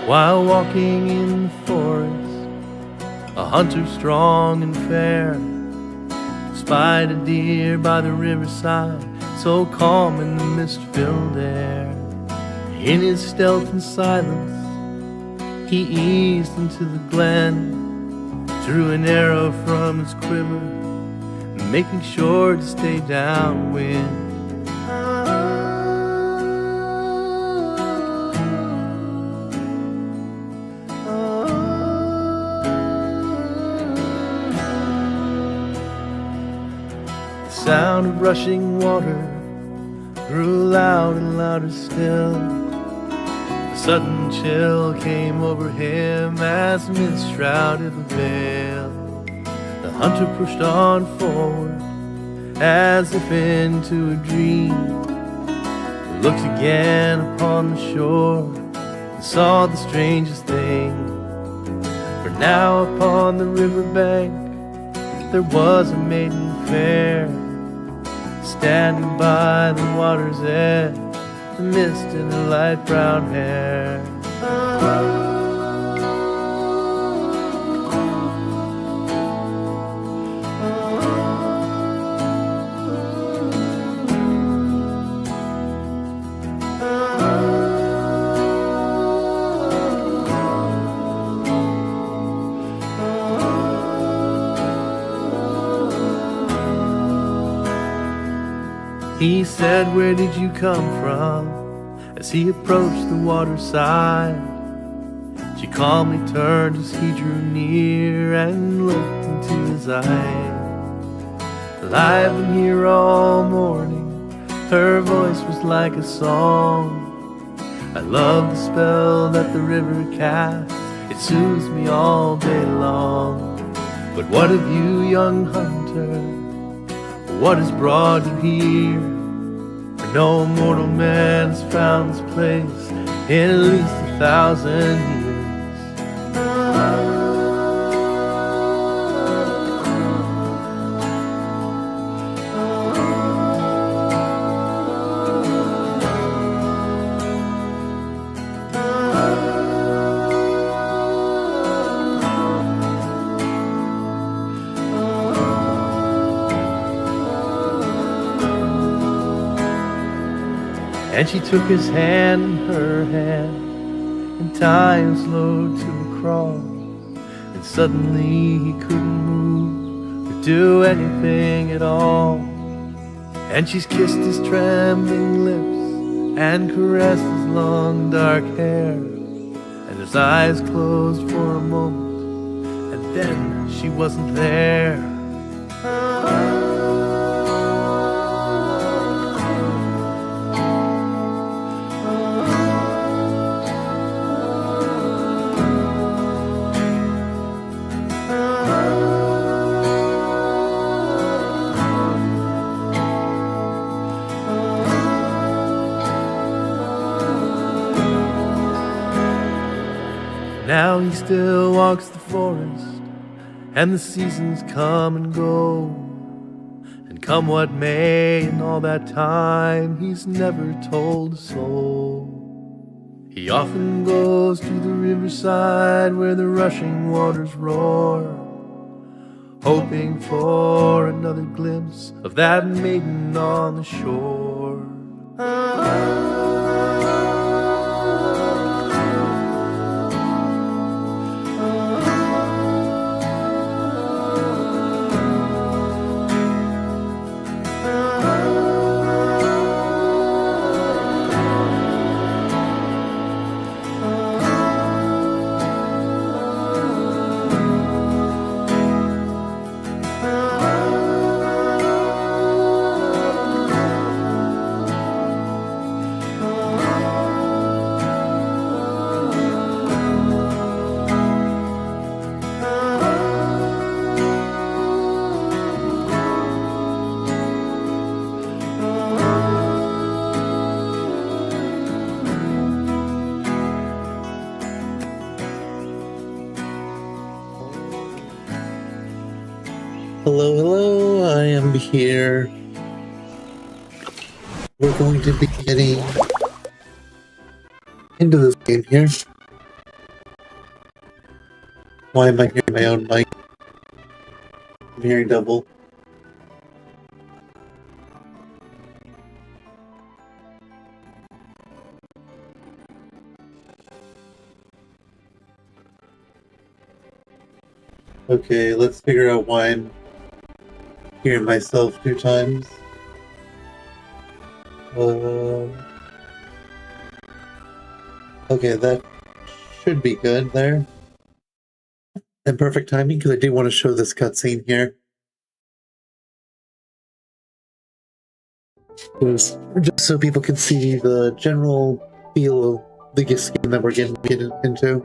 While walking in the forest, a hunter strong and fair spied a deer by the riverside, so calm in the mist-filled air. In his stealth and silence, he eased into the glen, drew an arrow from his quiver, making sure to stay downwind. The sound of rushing water grew loud and louder still. A sudden chill came over him as mist shrouded the veil. The hunter pushed on forward as if into a dream. He looked again upon the shore and saw the strangest thing. For now upon the riverbank there was a maiden fair, standing by the water's edge, the mist in her light brown hair. He said, "Where did you come from?" as he approached the water's side. She calmly turned as he drew near and looked into his eyes. "Well, I've been here all morning," her voice was like a song. "I love the spell that the river casts, it soothes me all day long. But what of you, young hunter? What has brought you here? For no mortal man has found this place in at least 1,000 years." And she took his hand in her hand, and time slowed to a crawl. And suddenly he couldn't move or do anything at all. And she's kissed his trembling lips and caressed his long dark hair. And his eyes closed for a moment, and then she wasn't there. Now he still walks the forest, and the seasons come and go. And come what may, in all that time, he's never told a soul. He often goes to the riverside where the rushing waters roar, hoping for another glimpse of that maiden on the shore. Hello, hello, I am here. We're going to be getting into this game here. Why am I hearing my own mic? I'm hearing double. Okay, let's figure out why I'm hearing myself 2 times. Okay, that should be good there. And perfect timing, because I do want to show this cutscene here. Just so people can see the general feel of the game that we're getting into.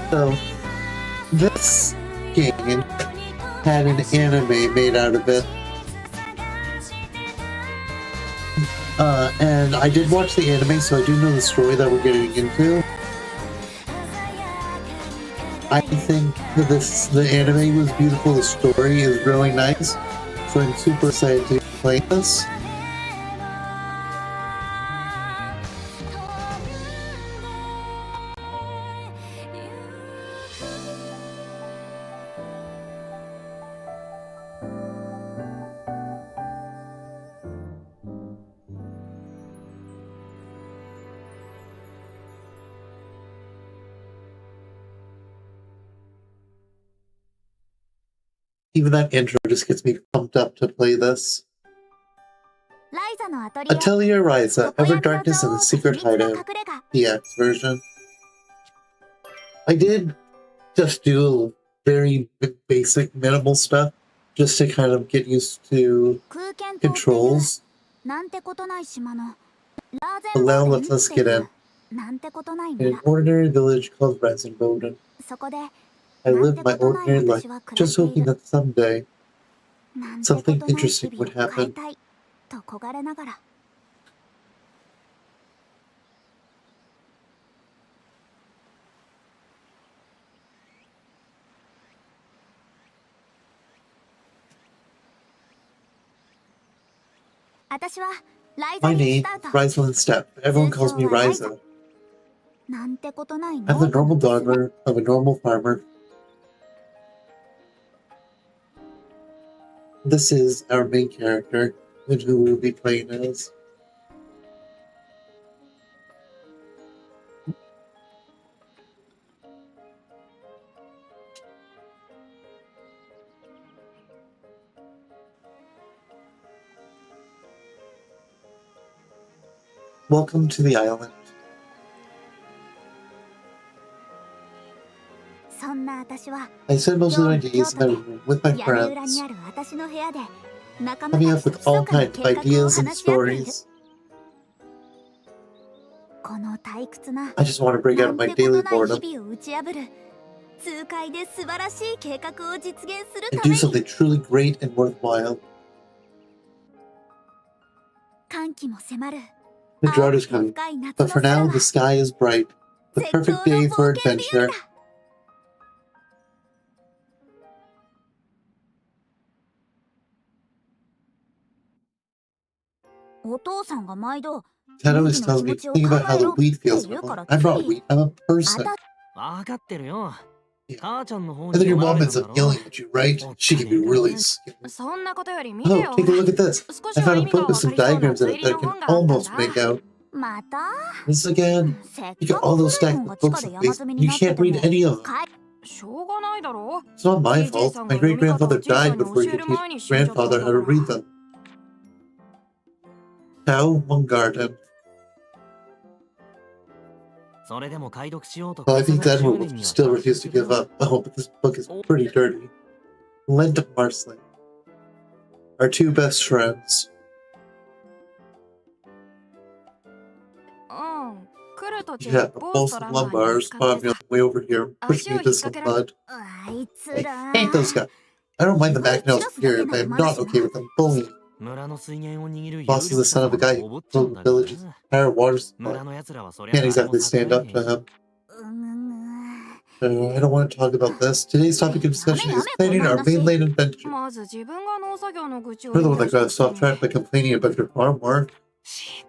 So, this game had an anime made out of it. And I did watch the anime, so I do know the story that we're getting into. I think that the anime was beautiful, the story is really nice, so I'm super excited to play this. Even that intro just gets me pumped up to play this. Atelier Ryza, Ever Darkness and the Secret Hideout, DX version. I did just do very basic, minimal stuff, just to kind of get used to controls. But now let's get in. In an ordinary village called Reisenboden, I lived my ordinary life, just hoping that someday something interesting would happen. My name, Ryza Steppe. Everyone calls me Ryza. I'm the normal daughter of a normal farmer. This is our main character, and who we'll be playing as. Welcome to the island. I spend most of my days in my room with my friends, coming up with all kinds of ideas and stories. I just want to break out of my daily boredom and do something truly great and worthwhile. The drought is coming, but for now the sky is bright. The perfect day for adventure. Dad always tells me, think about how the wheat feels. I'm not wheat, I'm a person. Yeah. And then your mom ends up yelling at you, right? She can be really scary. Oh, take a look at this. I found a book with some diagrams in it that I can almost make out. This again? You got all those stacked books at least. You can't read any of them. It's not my fault. My great-grandfather died before he could teach grandfather how to read them. Tao One Garden. Well, I think that will still refuse to give up. Oh, but this book is pretty dirty. Lent of Marceline. Our two best friends. Yeah, both lumbars caught me on the way over here, pushed me into some mud. I hate those guys. I don't mind the Macnells here, but I'm not okay with them bullying. Boss is the son of a guy who killed the village's entire water supply. Can't exactly stand up to him. I don't want to talk about this. Today's topic of discussion is planning our mainland adventure. You're the one that got us off track by complaining about your farm work. Shh,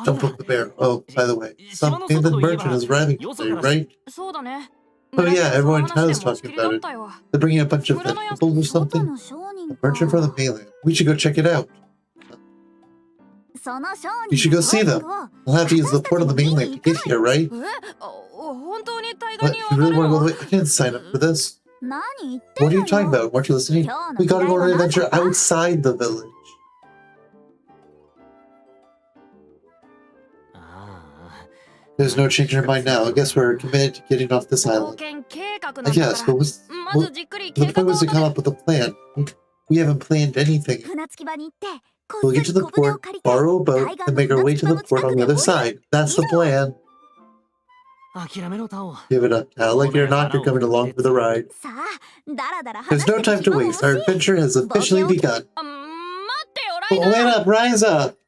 don't poke the bear. Oh, by the way, some mainland merchant is arriving today, right? Oh yeah, everyone in town is talking about it. They're bringing a bunch of vegetables or something. A merchant from the mainland. We should go check it out. You should go see them. We'll have to use the port on the mainland to get here, right? What? You really want to go the way? I didn't sign up for this. What are you talking about? Weren't you listening? We gotta go on an adventure outside the village. There's no change in our mind now. I guess we're committed to getting off this island. I guess, but the point was to come up with a plan. We haven't planned anything. We'll get to the port, borrow a boat, and make our way to the port on the other side. That's the plan. Give it up, Tal. Like you're not, you're coming along for the ride. There's no time to waste. Our adventure has officially begun. Oh, wait up, rise up!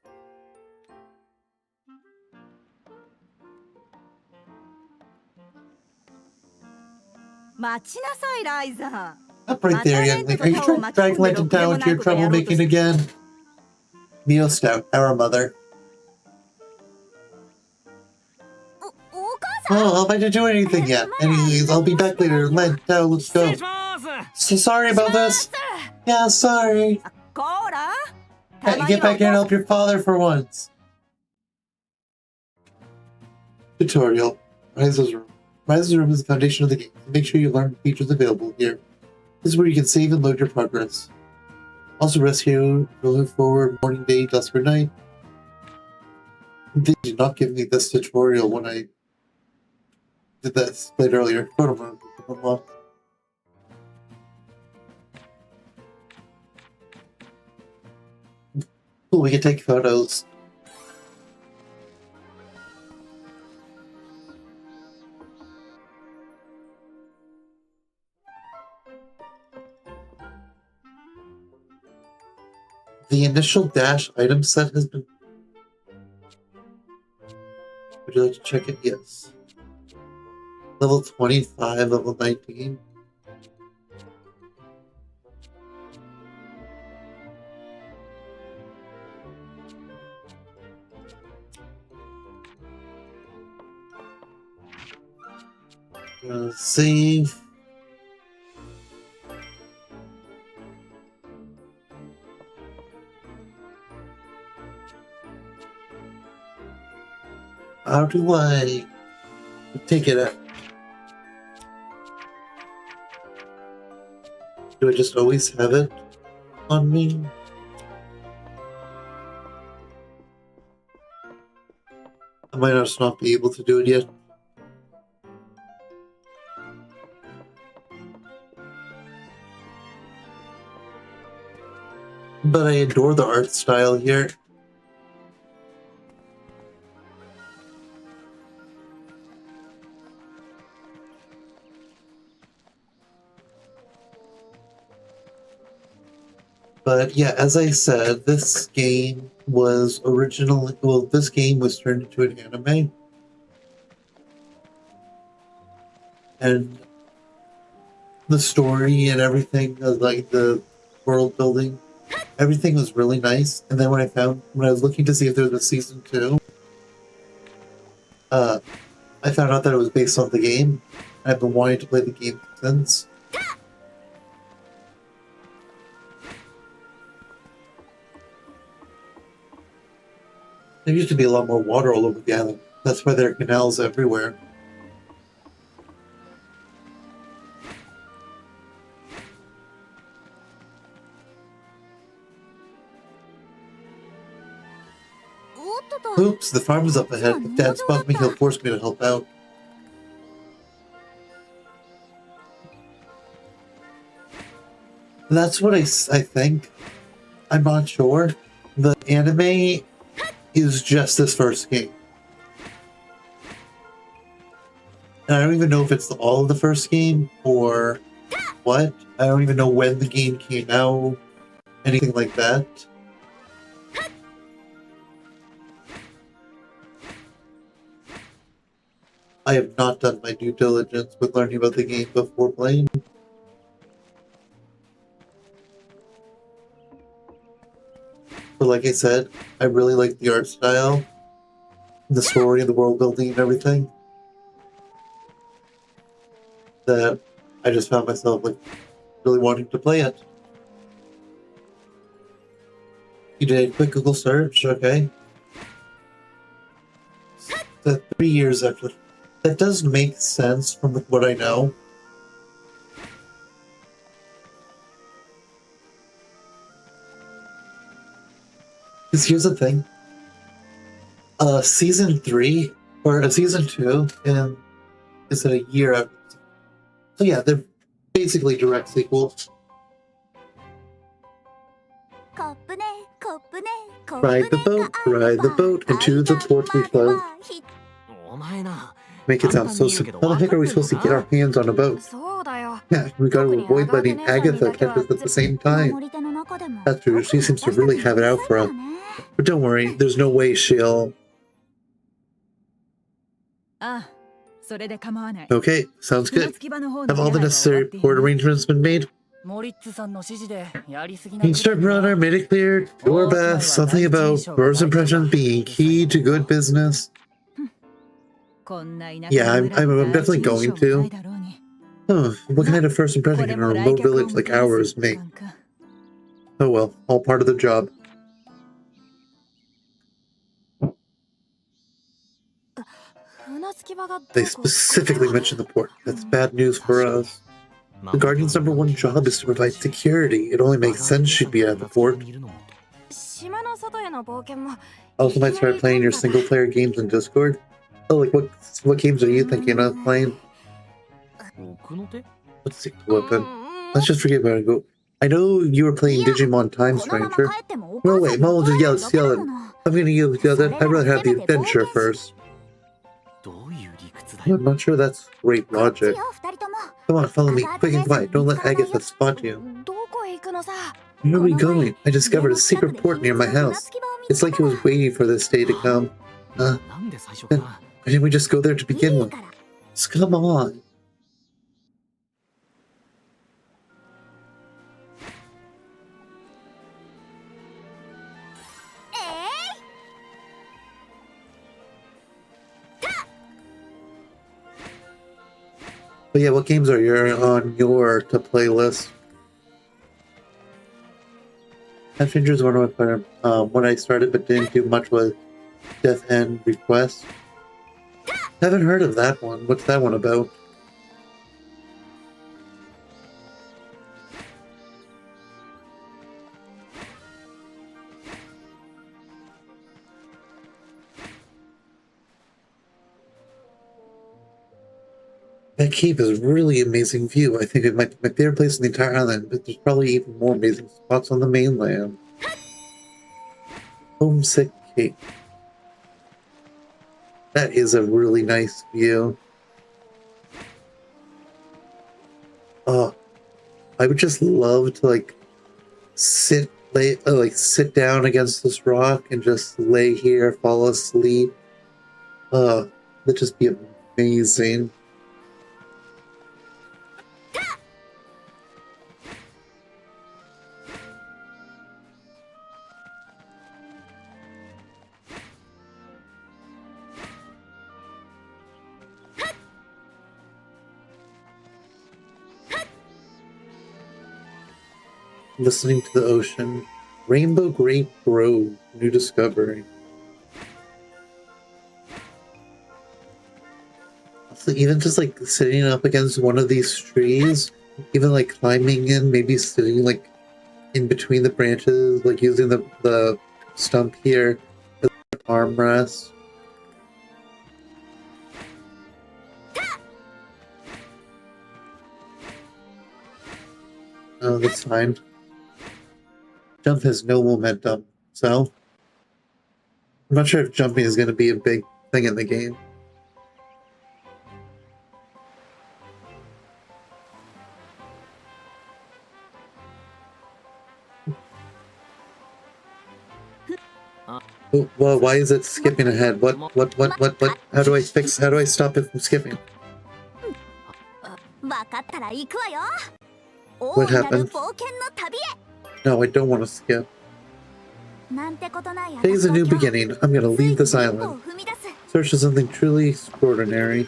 Up right there, young lady. Are you trying to drag Lenten down into your troublemaking again? Neo Stout, our mother. Oh, I didn't do anything yet. Anyways, I'll be back later. Lent, now let's go. So sorry about this. Yeah, sorry. Hey, get back here and help your father for once. Tutorial. Rise's room. Rise's room is the foundation of the game. Make sure you learn the features available here. This is where you can save and load your progress. Also rescue, rolling forward, morning, day, dusk, or night. They did not give me this tutorial when I did that played earlier. Cool, we can take photos. The initial dash item set has been... Would you like to check it? Yes. Level 25, level 19. Save. How do I take it out? Do I just always have it on me? I might just not be able to do it yet. But I adore the art style here. But yeah, as I said, this game was originally, well, this game was turned into an anime. And the story and everything, like the world building, everything was really nice. And then when I was looking to see if there was a season 2, I found out that it was based on the game. I've been wanting to play the game since. There used to be a lot more water all over the island. That's why there are canals everywhere. Oops, the farm is up ahead. If Dad spots me, he'll force me to help out. That's what I think. I'm not sure. The anime is just this first game. And I don't even know if it's all of the first game or what. I don't even know when the game came out. Anything like that. I have not done my due diligence with learning about the game before playing. But like I said, I really like the art style, the story, the world building and everything. That I just found myself like really wanting to play it. You did a quick Google search, okay. The 3 years after. That does make sense from what I know. Because here's the thing. Season 3, or season 2, and is it a year after? So yeah, they're basically direct sequels. Ride the boat into the port we float. Make it sound so simple. How the heck are we supposed to get our hands on a boat? Yeah, we gotta avoid letting Agatha catch us at the same time. That's true, she seems to really have it out for us. But don't worry, there's no way she'll... Okay, sounds good. Have all the necessary port arrangements been made? Construct runner made it clear. Door bath, something about first impressions being key to good business. Yeah, I'm definitely going to. Oh, what kind of first impression can a remote village like ours make? Oh well, all part of the job. They specifically mentioned the port. That's bad news for us. The Guardian's #1 job is to provide security. It only makes sense she'd be at the port. Also might start playing your single-player games in Discord. Oh, like what games are you thinking of playing? Let's see the weapon. Let's just forget about it. Go. I know you were playing Digimon Time Stranger. No wait, Mom will just yell it. I'm gonna yell it. I'd rather have the adventure first. I'm not sure that's great logic. Come on, follow me, quick and quiet. Don't let Agatha spot you. Where are we going? I discovered a secret port near my house. It's like it was waiting for this day to come. Why didn't we just go there to begin with? Just come on. But yeah, what games are on your to-play list? Adventure is one of my when I started but didn't do much with Death End Request. Haven't heard of that one. What's that one about? That cave is a really amazing view. I think it might be my favorite place in the entire island, but there's probably even more amazing spots on the mainland. Homesick Cave. That is a really nice view. Oh, I would just love to like sit down against this rock and just lay here, fall asleep. That'd just be amazing. Listening to the ocean. Rainbow Grape Grove, new discovery. Also, even just like sitting up against one of these trees, even like climbing in, maybe sitting like in between the branches, like using the stump here as an arm armrest. Oh, that's fine. Jump has no momentum, so I'm not sure if jumping is going to be a big thing in the game. Oh, well, why is it skipping ahead? What? How do I stop it from skipping? What happened? No, I don't want to skip. Today's a new beginning. I'm gonna leave this island. Search for something truly extraordinary.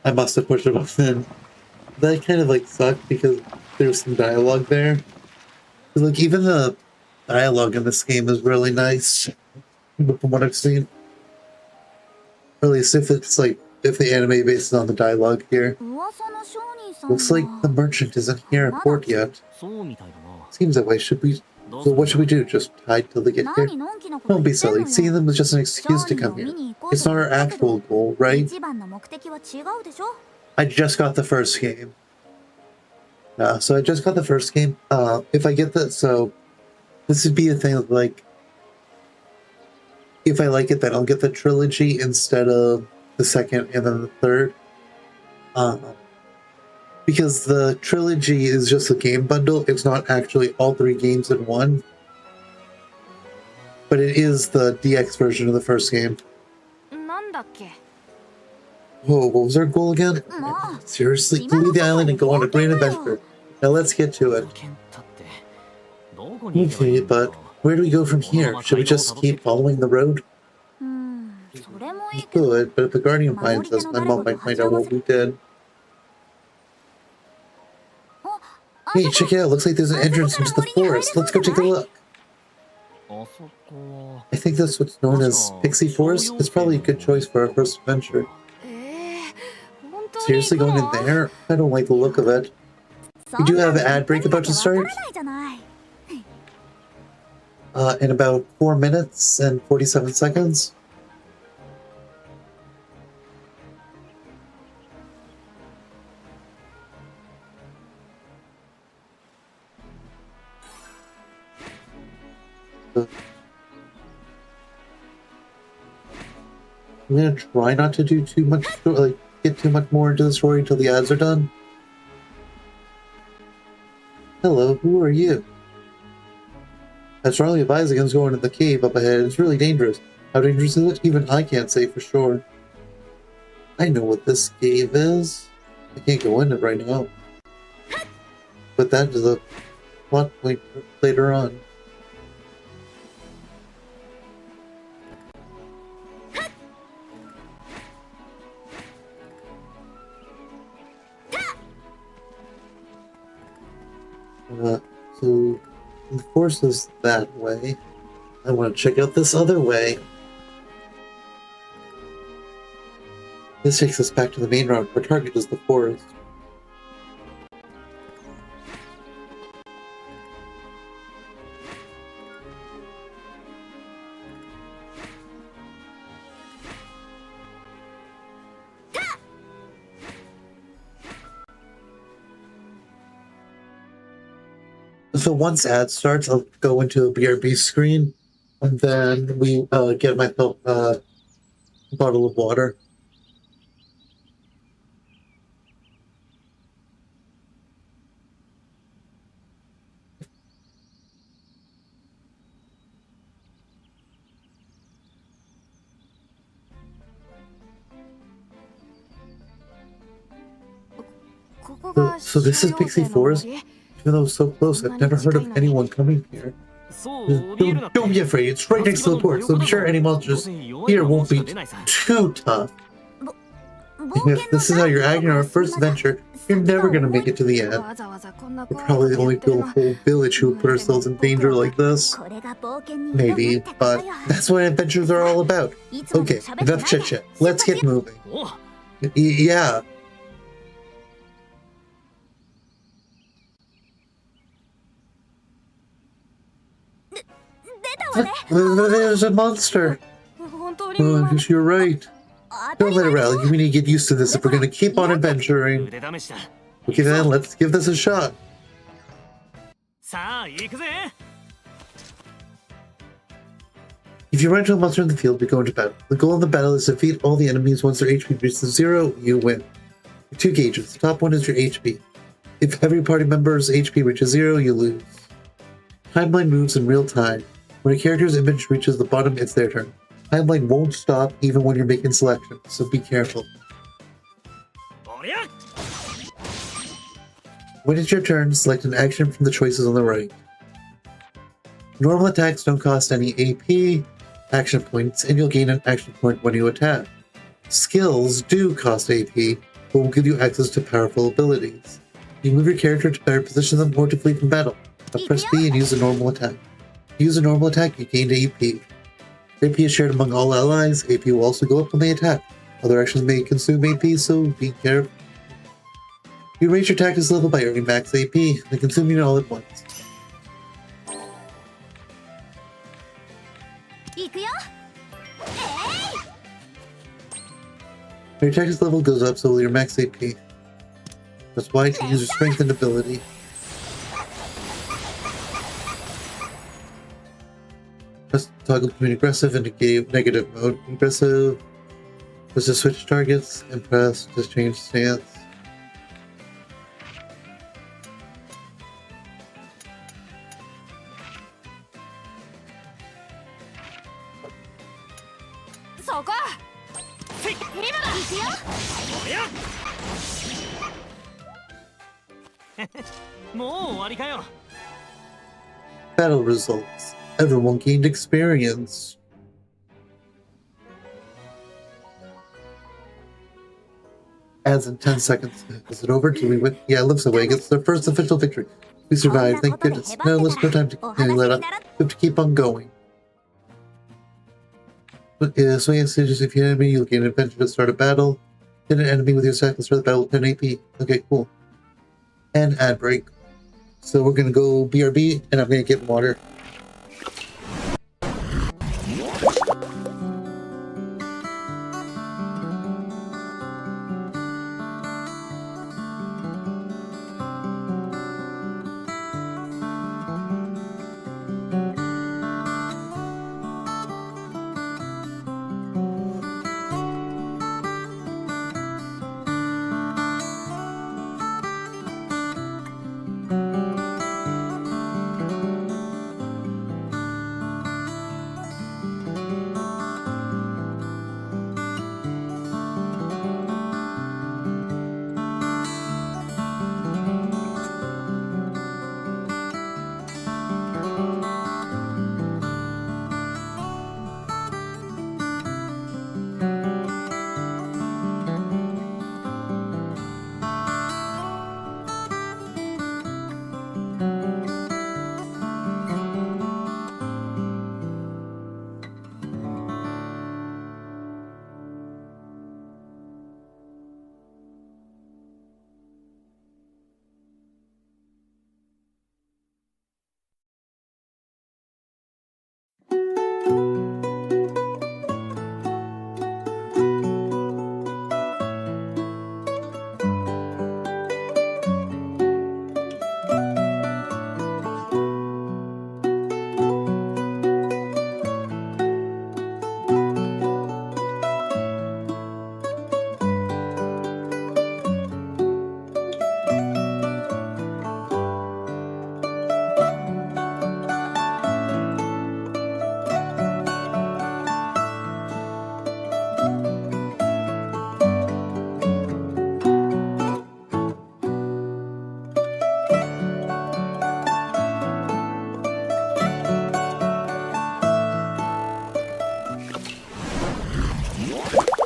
I must have pushed it off then. That kind of like sucked because there's some dialogue there. Like even the dialogue in this game is really nice, from what I've seen. Or at least if it's like if the anime bases on the dialogue here. Looks like the merchant isn't here at port yet. Seems that way. So what should we do? Just hide till they get here? Don't be silly. Seeing them is just an excuse to come here. It's not our actual goal, right? I just got the first game. So I just got the first game. If I get that, so this would be a thing of like, if I like it, then I'll get the trilogy instead of the second and then the third. Because the trilogy is just a game bundle. It's not actually all 3 games in one. But it is the DX version of the first game. Whoa, what was our goal again? Seriously? To leave the island and go on a great adventure. Now let's get to it. Okay, but where do we go from here? Should we just keep following the road? We could, but if the Guardian finds us, my mom might find out what we did. Hey, check it out. Looks like there's an entrance into the forest. Let's go take a look. I think that's what's known as Pixie Forest. It's probably a good choice for our first adventure. Seriously, going in there? I don't like the look of it. We do have an ad break about to start. In about 4 minutes and 47 seconds. I'm gonna try not to do too much, like get too much more into the story until the ads are done. Hello, who are you? I strongly advise against going to the cave up ahead. It's really dangerous. How dangerous is it? Even I can't say for sure. I know what this cave is. I can't go in it right now. But that is a plot point later on. So the forest is that way. I want to check out this other way. This takes us back to the main route. Our target is the forest. So once ad starts, I'll go into a BRB screen, and then we get myself a bottle of water. So this is Pixie Forest? Even though it's so close, I've never heard of anyone coming here. Don't be afraid, it's right next to the port, so I'm sure any monsters here won't be too tough. And if this is how you're acting on our first adventure, you're never gonna make it to the end. We're probably the only whole village who put ourselves in danger like this. Maybe, but that's what adventures are all about. Okay, enough chit-chat. Let's get moving. Yeah. There's a monster. Oh, I guess you're right. Don't let it rally. We need to get used to this if we're going to keep on adventuring. Okay then, let's give this a shot. If you run into a monster in the field, we go into battle. The goal of the battle is to defeat all the enemies. Once their HP reaches 0, you win. 2 gauges. The top one is your HP. If every party member's HP reaches 0, you lose. Timeline moves in real time. When a character's image reaches the bottom, it's their turn. Timeline won't stop even when you're making selections, so be careful. When it's your turn, select an action from the choices on the right. Normal attacks don't cost any AP, action points, and you'll gain an action point when you attack. Skills do cost AP, but will give you access to powerful abilities. You move your character to better position them or to flee from battle. Now press B and use a normal attack. If you use a normal attack, you gain AP. AP is shared among all allies. AP will also go up when they attack. Other actions may consume AP, so be careful. You raise your tactics level by earning max AP, then consuming it all at once. Your tactics level goes up, so your max AP. That's why you can use your strength and ability. Press toggle between aggressive and negative mode. Aggressive was to switch targets, and press to change stance. Battle results. Everyone gained experience. Adds in 10 seconds. Is it over? Do we win? Yeah, Lives Away gets their first official victory. We survived, thank goodness. Now there's no time to continue let up. We have to keep on going. But swinging stages, if you enemy, you'll gain an adventure to start a battle. Hit an enemy with your attack and start the battle with 10 AP. Okay, cool. And ad break. So we're gonna go BRB, and I'm gonna get water.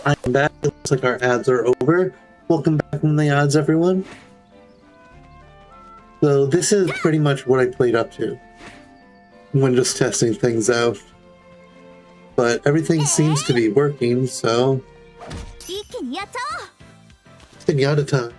I'm back. It looks like our ads are over. Welcome back from the ads, everyone. So this is pretty much what I played up to when just testing things out. But everything seems to be working, so... Pinata time.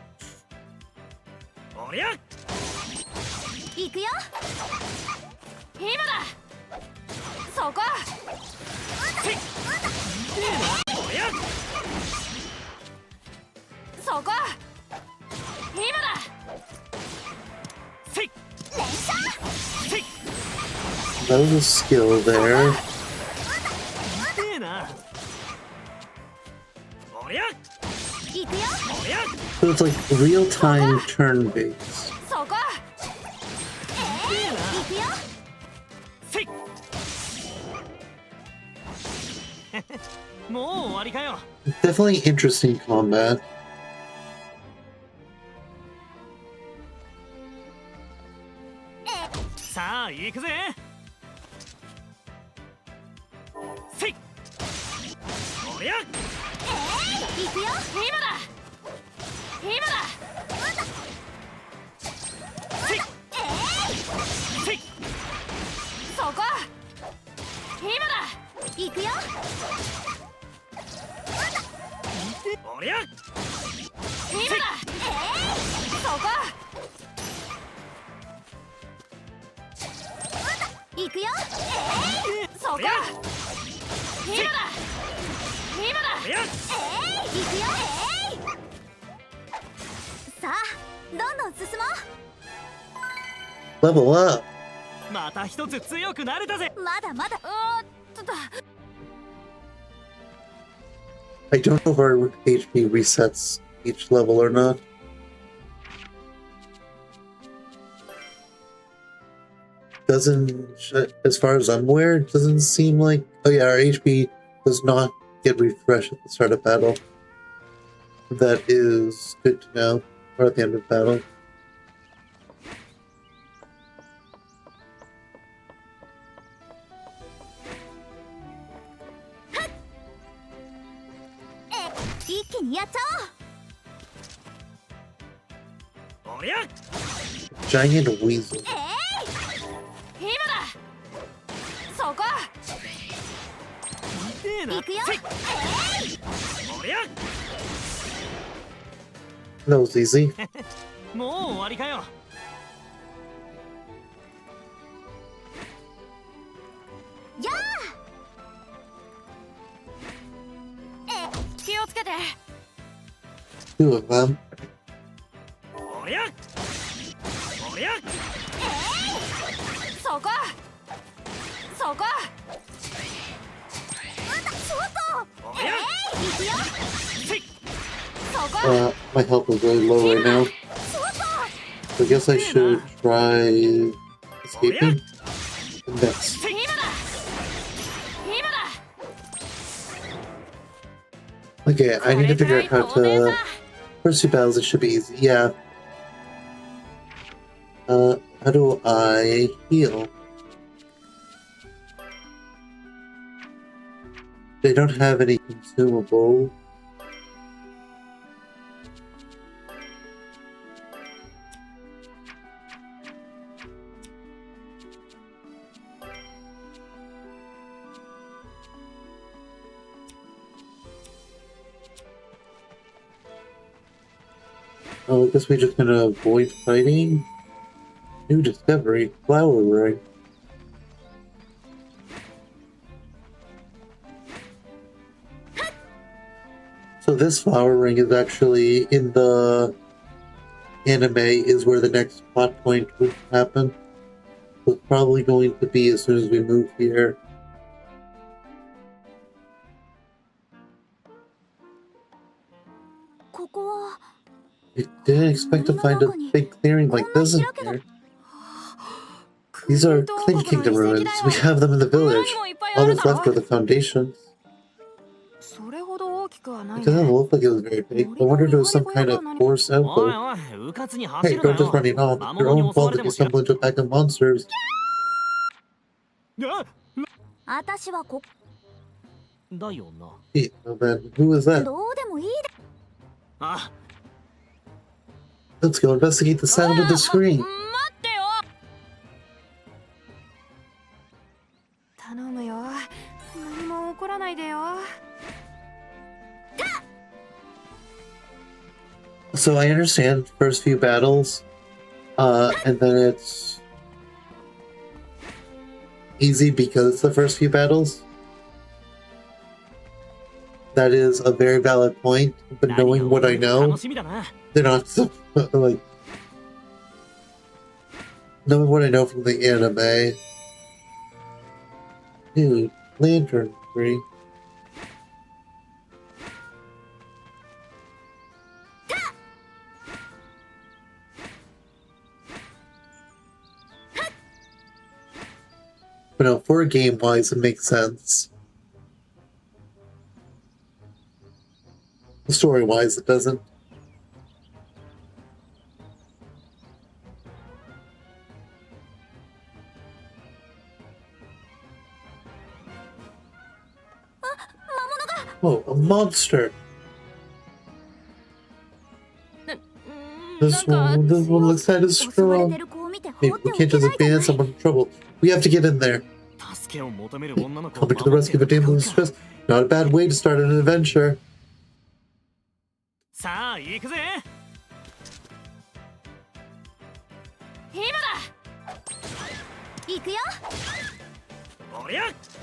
That was a skill there. So it's like real-time turn-based. Definitely interesting combat. Level up. I don't know if our HP resets each level or not. Doesn't, as far as I'm aware, it doesn't seem like... Oh yeah, our HP does not get refreshed at the start of battle. That is good to know, or at the end of battle. Giant weasel. That was easy. Two of them. My health is really low right now. So I guess I should try escaping. Next. Okay, I need to figure out how to... First two battles, it should be easy. Yeah. How do I heal? They don't have any consumable. Oh, I guess we're just gonna avoid fighting. New discovery, flower ring. So this flower ring is actually in the anime is where the next plot point would happen. So it's probably going to be as soon as we move here. I didn't expect to find a big clearing like this in here. These are Cling Kingdom ruins. We have them in the village. All that's left are the foundations. It doesn't look like it was very big. I wonder if it was some kind of force outpost. Hey, don't just running off. It's your own fault if you stumble into a pack of monsters. Hey, oh man, who is that? Let's go investigate the sound of the scream. So I understand first few battles, and then it's easy because it's the first few battles. That is a very valid point, but knowing what I know, they're not so, like, knowing what I know from the anime. Dude, Lantern Tree. But no, for a game-wise, it makes sense. Story-wise, it doesn't. Oh, a monster! This one looks kind of strong. Hey, we can't just abandon someone in trouble. We have to get in there. Coming to the rescue of a damsel in distress. Not a bad way to start an adventure.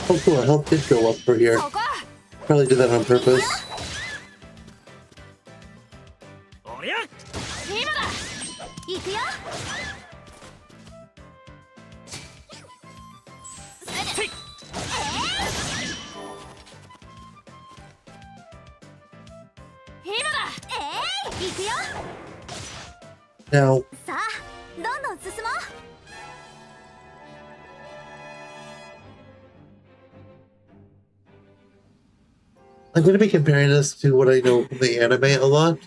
Oh, cool, our health did go up for here. Probably did that on purpose. Now, I'm going to be comparing this to what I know from the anime a lot.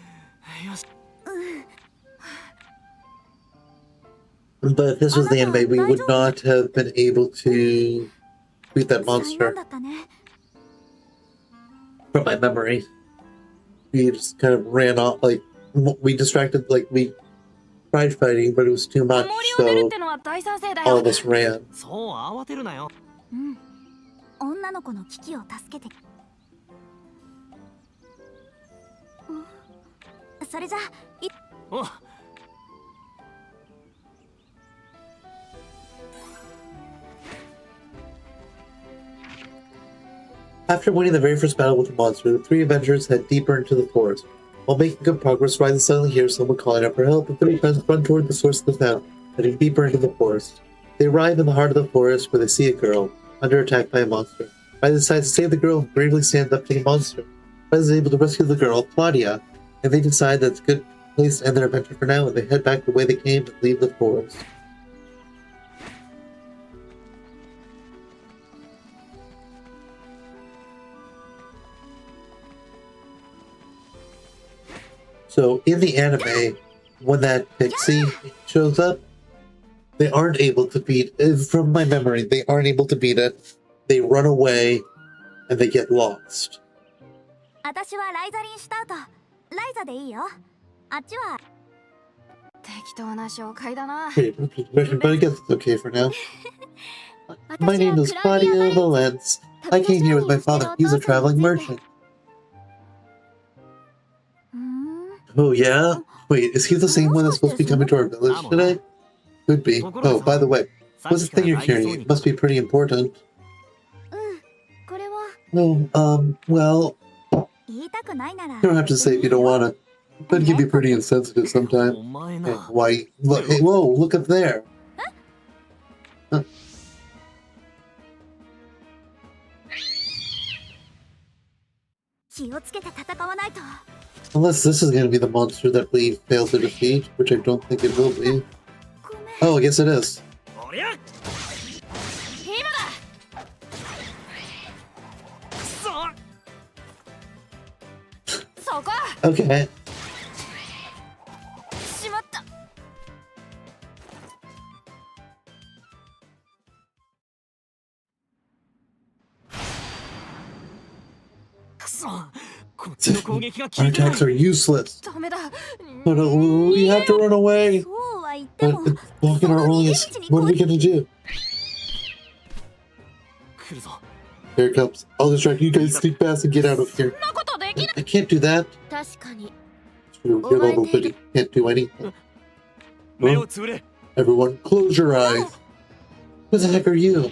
But if this was the anime, we would not have been able to beat that monster. From my memory. We just kind of ran off, like, we distracted, like, we tried fighting, but it was too much, so all of us ran. After winning the very first battle with the monster, the three adventurers head deeper into the forest. While making good progress, Ryzen suddenly hears someone calling out for help. The three friends run toward the source of the sound, heading deeper into the forest. They arrive in the heart of the forest where they see a girl, under attack by a monster. Ryzen decides to save the girl and bravely stands up to the monster. Ryzen is able to rescue the girl, Claudia, and they decide that it's a good place to end their adventure for now, and they head back the way they came and leave the forest. So, in the anime, when that pixie shows up, they aren't able to beat, from my memory, they aren't able to beat it. They run away, and they get lost. But I guess it's okay for now. My name is Claudia Valence. I came here with my father. He's a traveling merchant. Oh, yeah? Wait, is he the same one that's supposed to be coming to our village today? Could be. Oh, by the way, what's the thing you're carrying? It must be pretty important. Oh, well, you don't have to say if you don't want to. But it can be pretty insensitive sometimes. Hey, white. Look, hey, whoa, look up there. Huh. Unless this is going to be the monster that we failed to defeat, which I don't think it will be. Oh, I guess it is. Okay. Our attacks are useless. But we have to run away. But it's blocking our only. What are we gonna do? Here it comes. I'll distract you guys. Sneak past and get out of here. I can't do that. You're level 50. Can't do anything. Oh. Everyone, close your eyes. Who the heck are you?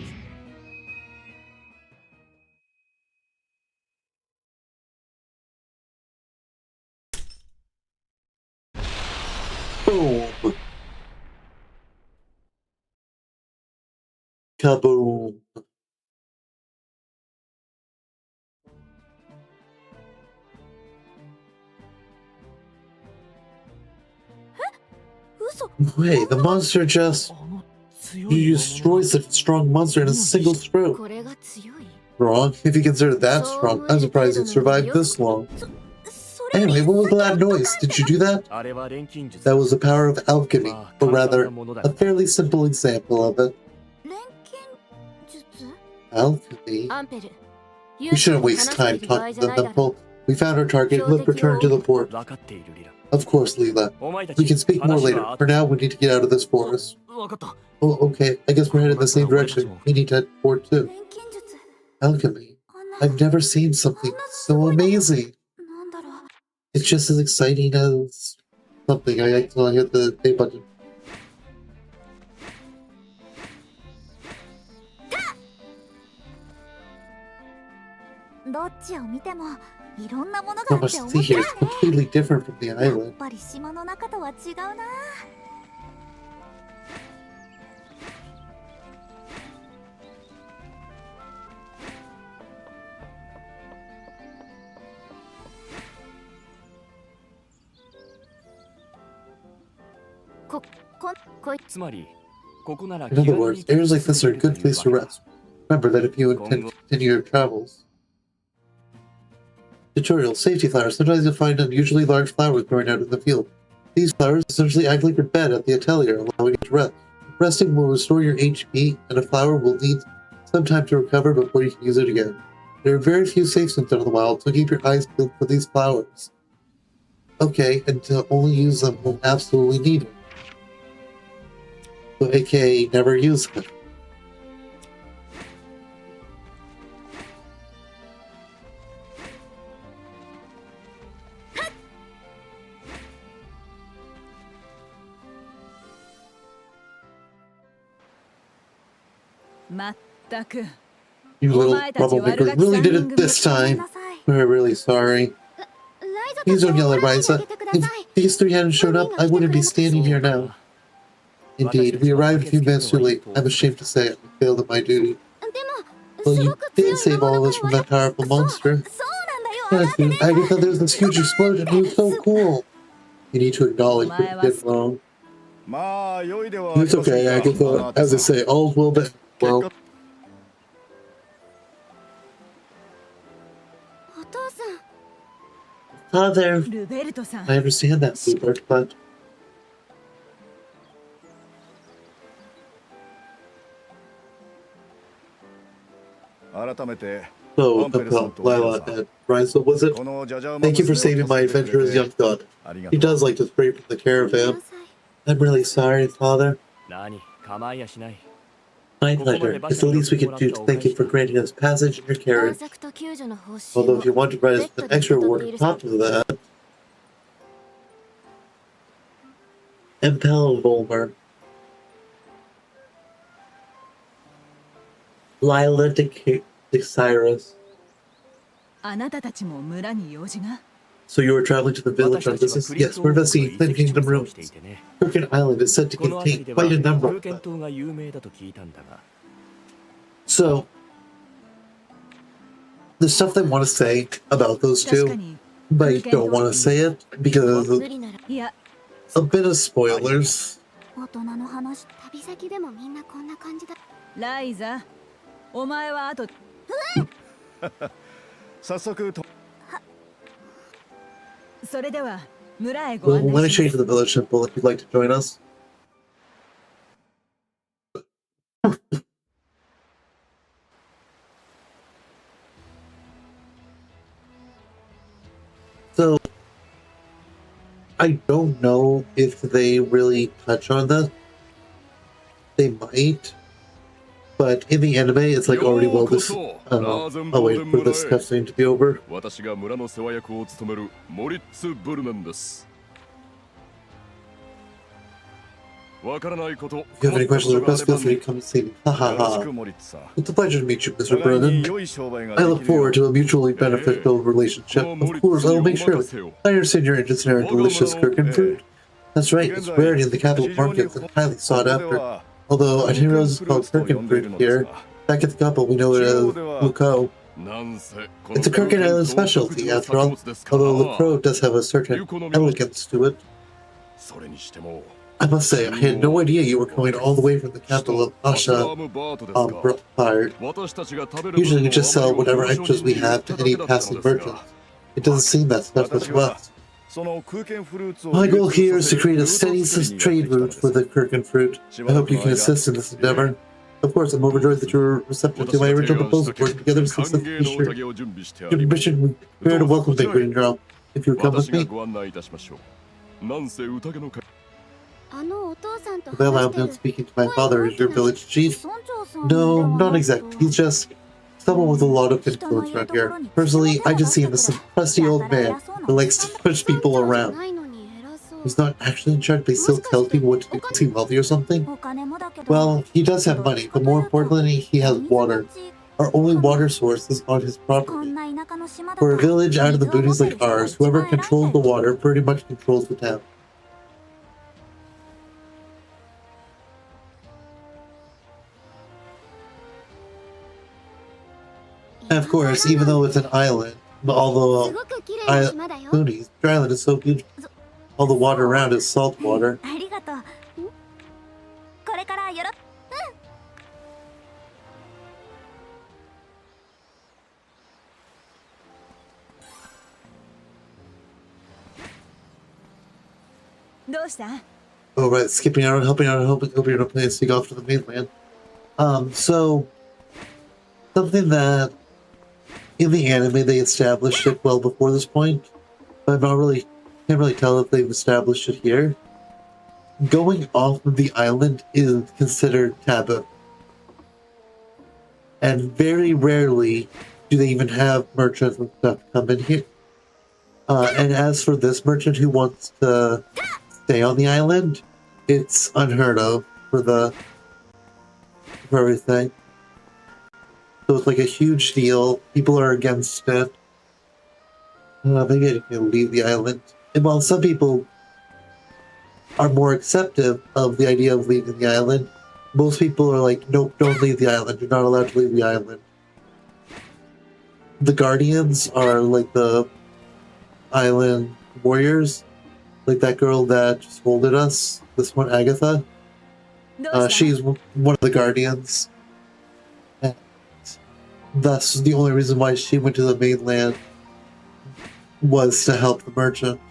Kaboom. Wait, the monster just... You destroy such a strong monster in a single stroke. Wrong. If you consider that strong, I'm surprised you survived this long. Anyway, what was that noise? Did you do that? That was the power of alchemy, or rather, a fairly simple example of it. Alchemy? We shouldn't waste time talking to the temple. We found our target. Let's return to the port. Of course, Leela. We can speak more later. For now, we need to get out of this forest. Oh, okay. I guess we're headed in the same direction. We need to head to port too. Alchemy. I've never seen something so amazing. It's just as exciting as something. I accidentally hit the A button. So much to see here. It's completely different from the island. In other words, areas like this are a good place to rest. Remember that if you intend to continue your travels. Tutorial: safety flowers. Sometimes you'll find unusually large flowers growing out in the field. These flowers essentially act like your bed at the atelier, allowing you to rest. Resting will restore your HP, and a flower will need some time to recover before you can use it again. There are very few safe zones out in the wild, so keep your eyes peeled for these flowers. Okay, and to only use them when absolutely needed. So, aka, never use them. You little troublemaker really did it this time. We're really sorry. Please don't yell at Risa. If these three hadn't shown up, I wouldn't be standing here now. Indeed, we arrived a few minutes too late. I'm ashamed to say I failed at my duty. Well, you did save all of us from that powerful monster. Yes, dude, I thought there was this huge explosion. It was so cool. You need to acknowledge what you did wrong. It's okay, Agatha. As I say, all's well that well. Father, I understand that, Rupert, but... So, Lila and Risa, was it? Thank you for saving my adventurous young god. He does like to stray from the caravan. I'm really sorry, Father. My pleasure. It's the least we can do to thank you for granting us passage in your carriage. Although if you want to provide us with an extra reward on top of that... Impel Volmer. Lila Cyrus. So you were traveling to the village on business? Yes, we're investigating Flint Kingdom ruins. Crooked Island is said to contain quite a number of them. So, there's stuff I want to say about those two, but I don't want to say it because a bit of spoilers. Well, when I change to the village temple, if you'd like to join us. So, I don't know if they really touch on this. They might. But in the anime, it's like already well this. I'll wait for this cutscene to be over. If you have any questions or requests, feel free to come and see me. Ha ha ha. It's a pleasure to meet you, Mr. Brennan. I look forward to a mutually beneficial relationship. Of course, I will make sure. I understand your interest in our delicious Kirkin food. That's right, it's rare in the capital market and highly sought after. Although I didn't realize it's called Kirkin fruit here. Back at the couple, we know it as Luco. It's a Kirkin Island specialty, after all, although LaCroix does have a certain elegance to it. I must say, I had no idea you were coming all the way from the capital of Asha Usually we just sell whatever extras we have to any passing merchants. It doesn't seem that special to us. My goal here is to create a steady trade route for the Kirkin fruit. I hope you can assist in this endeavor. Of course, I'm overjoyed that you're receptive to my original proposal, working together since the future. Your mission, we prepare to welcome the Green Girl. If you come with me. Well, I'm not speaking to my father. Is your village chief? No, not exactly. He's just someone with a lot of influence around here. Personally, I just see him as some crusty old man who likes to push people around. He's not actually in charge, but he still tells people what to do. Is he wealthy or something? Well, he does have money, but more importantly, he has water. Our only water source is on his property. For a village out of the boonies like ours, whoever controls the water pretty much controls the town. And of course, even though it's an island, although boonies, Dryland is so beautiful. All the water around is salt water. Oh right, skipping out and helping out and hoping you're in a place to go off to the mainland. So something that in the anime they established it well before this point, but can't really tell if they've established it here. Going off of the island is considered taboo. And very rarely do they even have merchants and stuff come in here. And as for this merchant who wants to stay on the island, it's unheard of for everything. So it's like a huge deal. People are against it. Maybe I can leave the island. And while some people are more accepting of the idea of leaving the island, most people are like, nope, don't leave the island. You're not allowed to leave the island. The Guardians are like the island warriors. Like that girl that scolded us. This one, Agatha. She's one of the Guardians. And that's the only reason why she went to the mainland, was to help the merchant.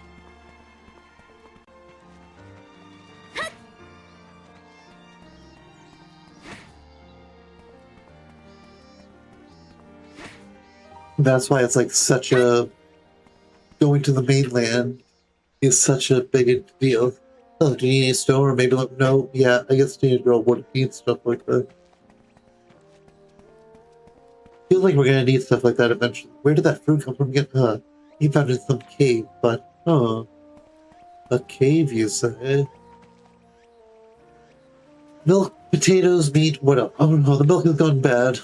That's why it's like such a... Going to the mainland is such a big deal. Oh, do you need a stone? Or maybe like, no, yeah, I guess teenage girl would need stuff like that. Feels like we're gonna need stuff like that eventually. Where did that fruit come from again? He found it in some cave, but, a cave, you say? Milk, potatoes, meat, what else? Oh no, the milk has gone bad.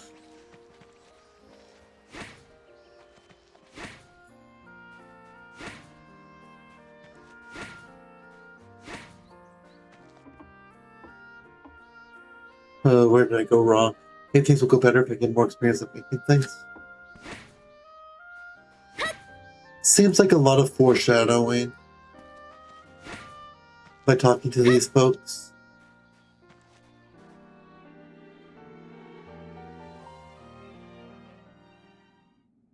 Where did I go wrong? Maybe things will go better if I get more experience at making things. Seems like a lot of foreshadowing by talking to these folks.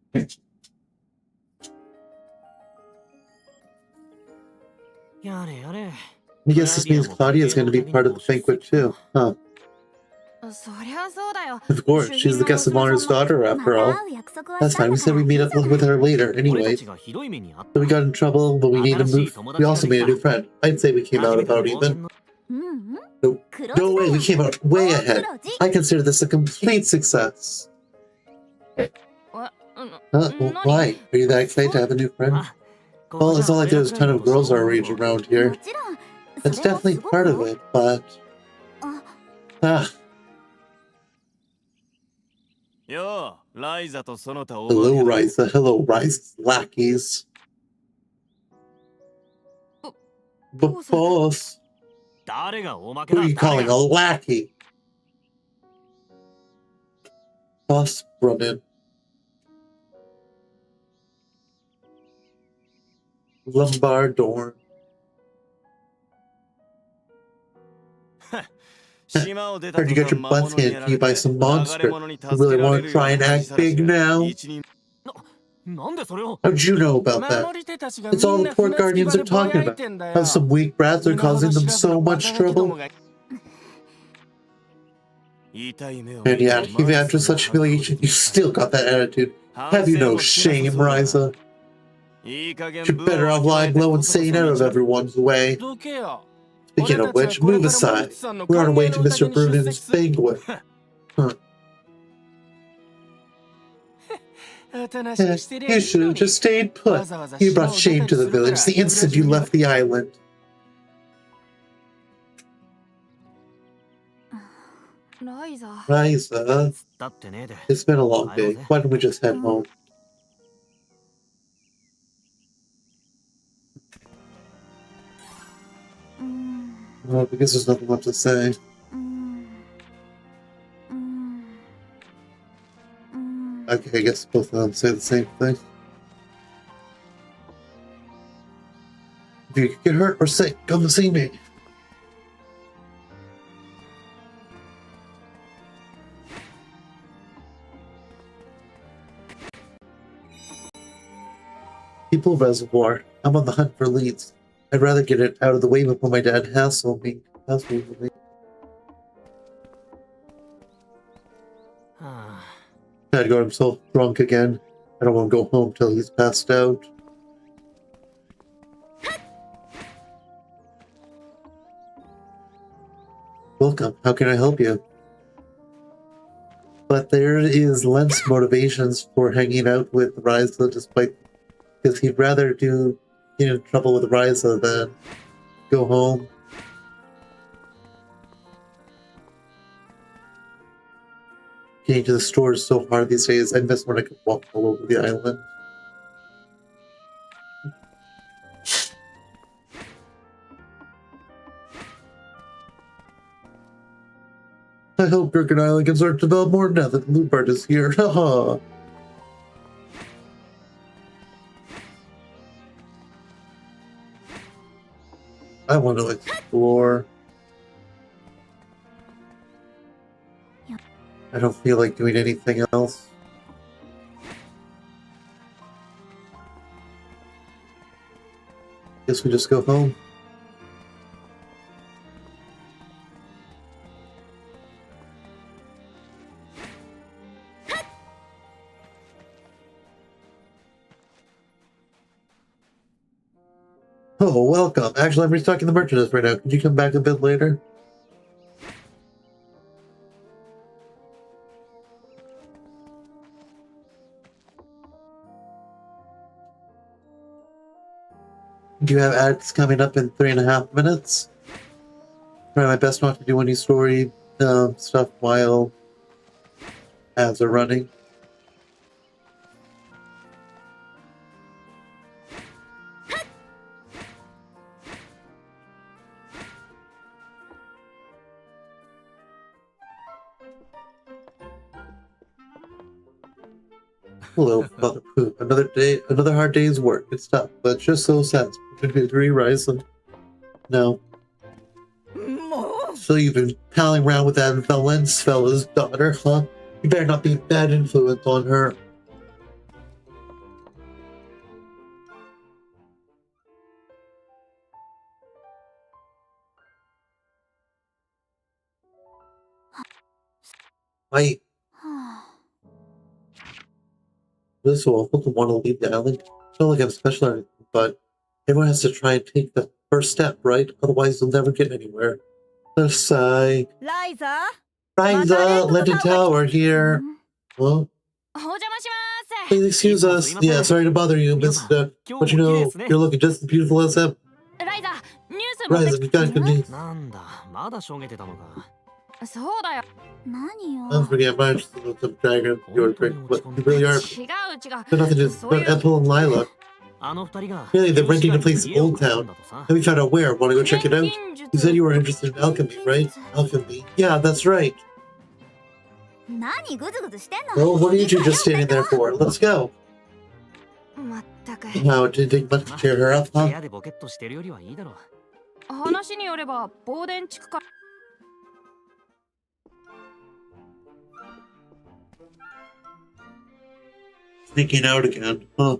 I guess this means Claudia is going to be part of the banquet too, huh? Of course, she's the guest of honor's daughter after all. That's fine, we said we'd meet up with her later anyway. So we got in trouble, but we need to move. We also made a new friend. I'd say we came out about even. No way, we came out way ahead. I consider this a complete success. Why? Are you that excited to have a new friend? Well, it's not like there's a ton of girls our age around here. That's definitely part of it, but... Hello, Ryza. Hello, Ryza's lackeys. But boss. Who are you calling a lackey? Boss run in. Lumbar Dorn. Heard you got your butts handed to you by some monster. You really want to try and act big now? How'd you know about that? It's all the port guardians are talking about. How some weak brats are causing them so much trouble. And yet, even after such humiliation, you still got that attitude. Have you no shame, Ryza? You're better off lying low and staying out of everyone's way. Speaking of which, move aside. We're on our way to Mr. Brunen's banquet. Huh. You should have just stayed put. You brought shame to the village the instant you left the island. Ryza, it's been a long day. Why don't we just head home? Well, because there's nothing left to say. Okay, I guess both of them say the same thing. If you get hurt or sick, come to see me. People Reservoir. I'm on the hunt for leads. I'd rather get it out of the way before my dad hassles me. Dad got himself drunk again. I don't want to go home till he's passed out. Welcome. How can I help you? But there is less motivations for hanging out with Ryza, despite because he'd rather get in trouble with Ryza than go home. Getting to the store is so hard these days. I miss when I could walk all over the island. I hope Gurken Island can start to develop more now that Loopart is here. Haha. I want to explore. I don't feel like doing anything else. Guess we just go home. Oh, welcome. Actually, I'm restocking the merchandise right now. Could you come back a bit later? Do you have ads coming up in 3.5 minutes? Try my best not to do any story stuff while ads are running. Hello, Mother Pooh. Another day, another hard day's work. It's tough, but just so sad. Could you agree, Ryza? No. So you've been palling around with that Valence fella's daughter, huh? You better not be a bad influence on her. Wait. This is awful to want to leave the island. It's not like I'm special or anything, but everyone has to try and take the first step, right? Otherwise, they'll never get anywhere. Let's sigh. Ryza, London Tower here. Well, please excuse us. Yeah, sorry to bother you, but you know, you're looking just as beautiful as ever. Ryza, we got good news. Don't forget, I'm interested in some dragon. You're great, but you really are. There's nothing to do but Apple and Lila. Really, they're renting a place in Old Town. And we found out where. Want to go check it out? You said you were interested in alchemy, right? Alchemy. Yeah, that's right. Well, what are you two just standing there for? Let's go. Wow, it didn't take much to cheer her up, huh? Sneaking out again, huh?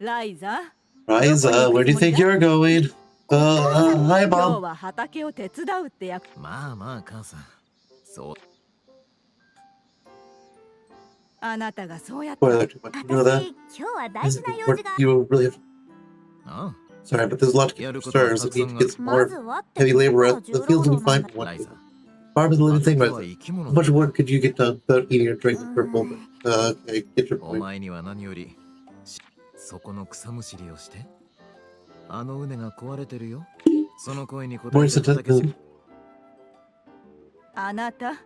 Liza, where do you think you're going? Hi, Mom. Spoiler too much. You know that? You really have... Sorry, but there's a lot to get stars that need to get some more heavy labor out. The fields will be fine for one day. Farm is a living thing, right? How much work could you get done without eating or drinking for a moment? Okay, get your point. More sentences.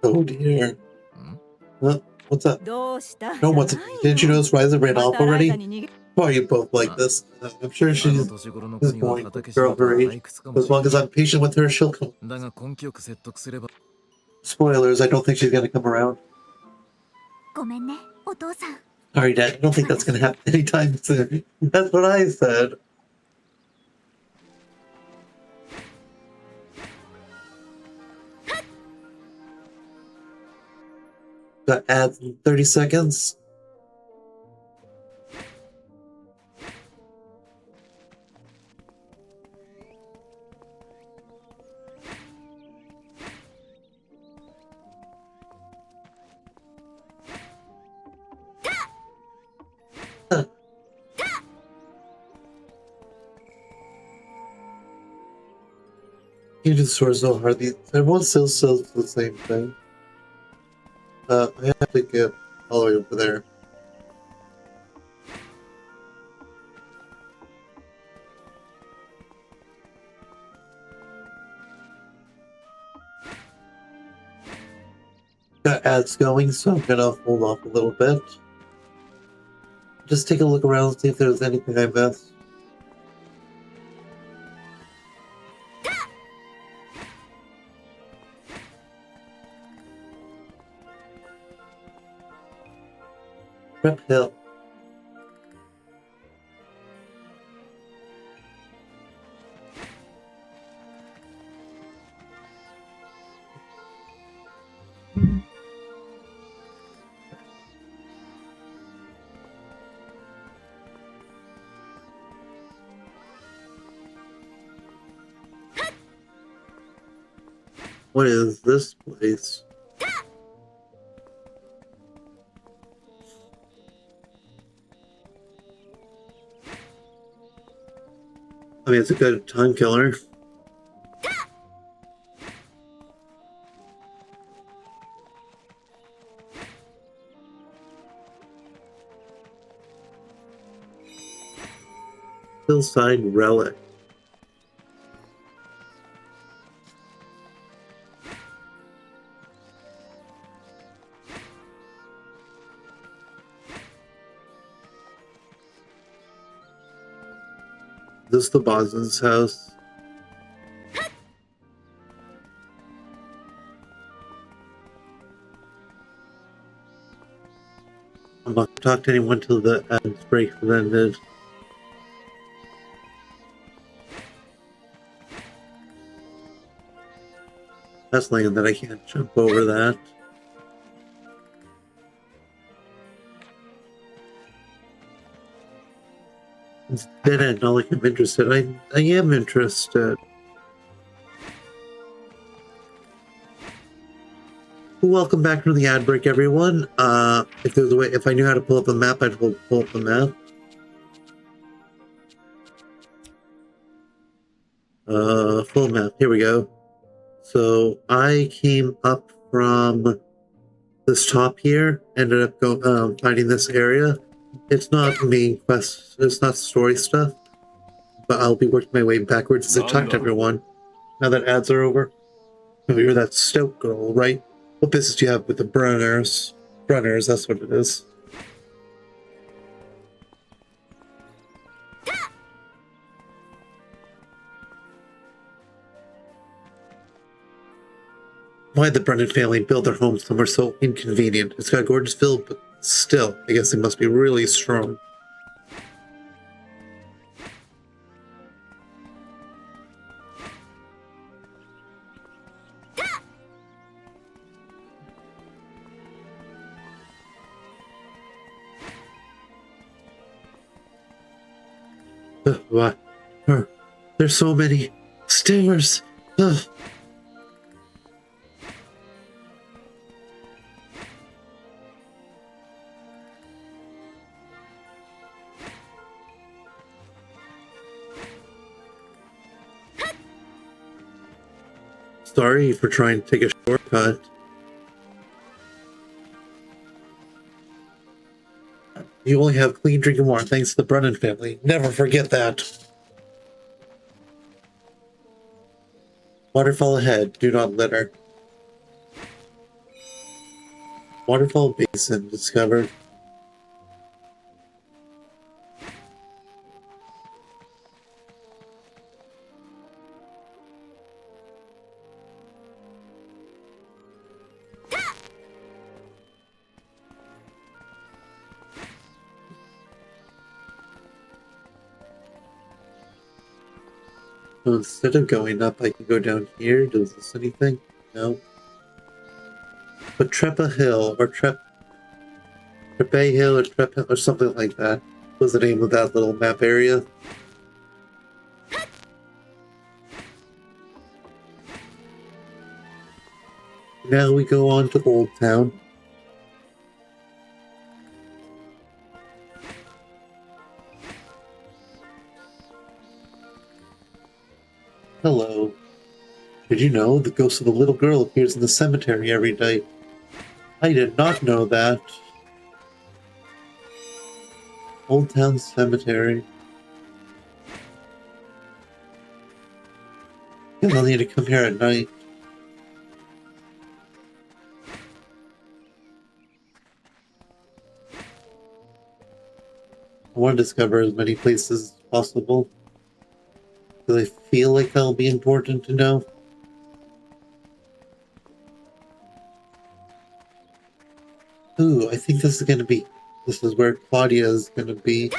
Oh dear. Huh? What's up? No, what's up? Didn't you notice Riza ran off already? Why are you both like this? I'm sure she's this boring girl her age. As long as I'm patient with her, she'll come. Spoilers, I don't think she's gonna come around. Sorry, Dad, I don't think that's gonna happen anytime soon. That's what I said. Got ads in 30 seconds. You do the store so hard. Everyone still sells the same thing. I have to get all the way over there. Got ads going, so I'm gonna hold off a little bit. Just take a look around and see if there's anything I missed. Rep Hill. What is this place? I mean, it's a good time killer. Hillside Relic. This is the Boston's house. I'm not going to talk to anyone till the ads break has ended. That's land that I can't jump over that. It's dead end, not like I'm interested. I am interested. Welcome back from the ad break, everyone. If there's a way, if I knew how to pull up a map, I'd pull up the map. Full map. Here we go. So I came up from this top here, ended up finding this area. It's not main quest, it's not story stuff, but I'll be working my way backwards as I talk to everyone. Now that ads are over. Oh, you're that stout girl, right? What business do you have with the Brunners? Brunners, that's what it is. why the Brennan family built their home somewhere so inconvenient. It's got a gorgeous view, but still, I guess they must be really strong. What? There's so many stairs. Sorry for trying to take a shortcut. You only have clean drinking water thanks to the Brennan family. Never forget that. Waterfall ahead. Do not litter. Waterfall basin discovered. So instead of going up, I can go down here. Does this anything? No. But Trepa Hill, or Trepe Hill, or Trepa, or something like that was the name of that little map area. Now we go on to Old Town. Hello. Did you know the ghost of the little girl appears in the cemetery every night? I did not know that. Old Town Cemetery. You'll need to come here at night. I want to discover as many places as possible. Do I feel like that'll be important to know? Ooh, I think this is where Claudia is gonna be.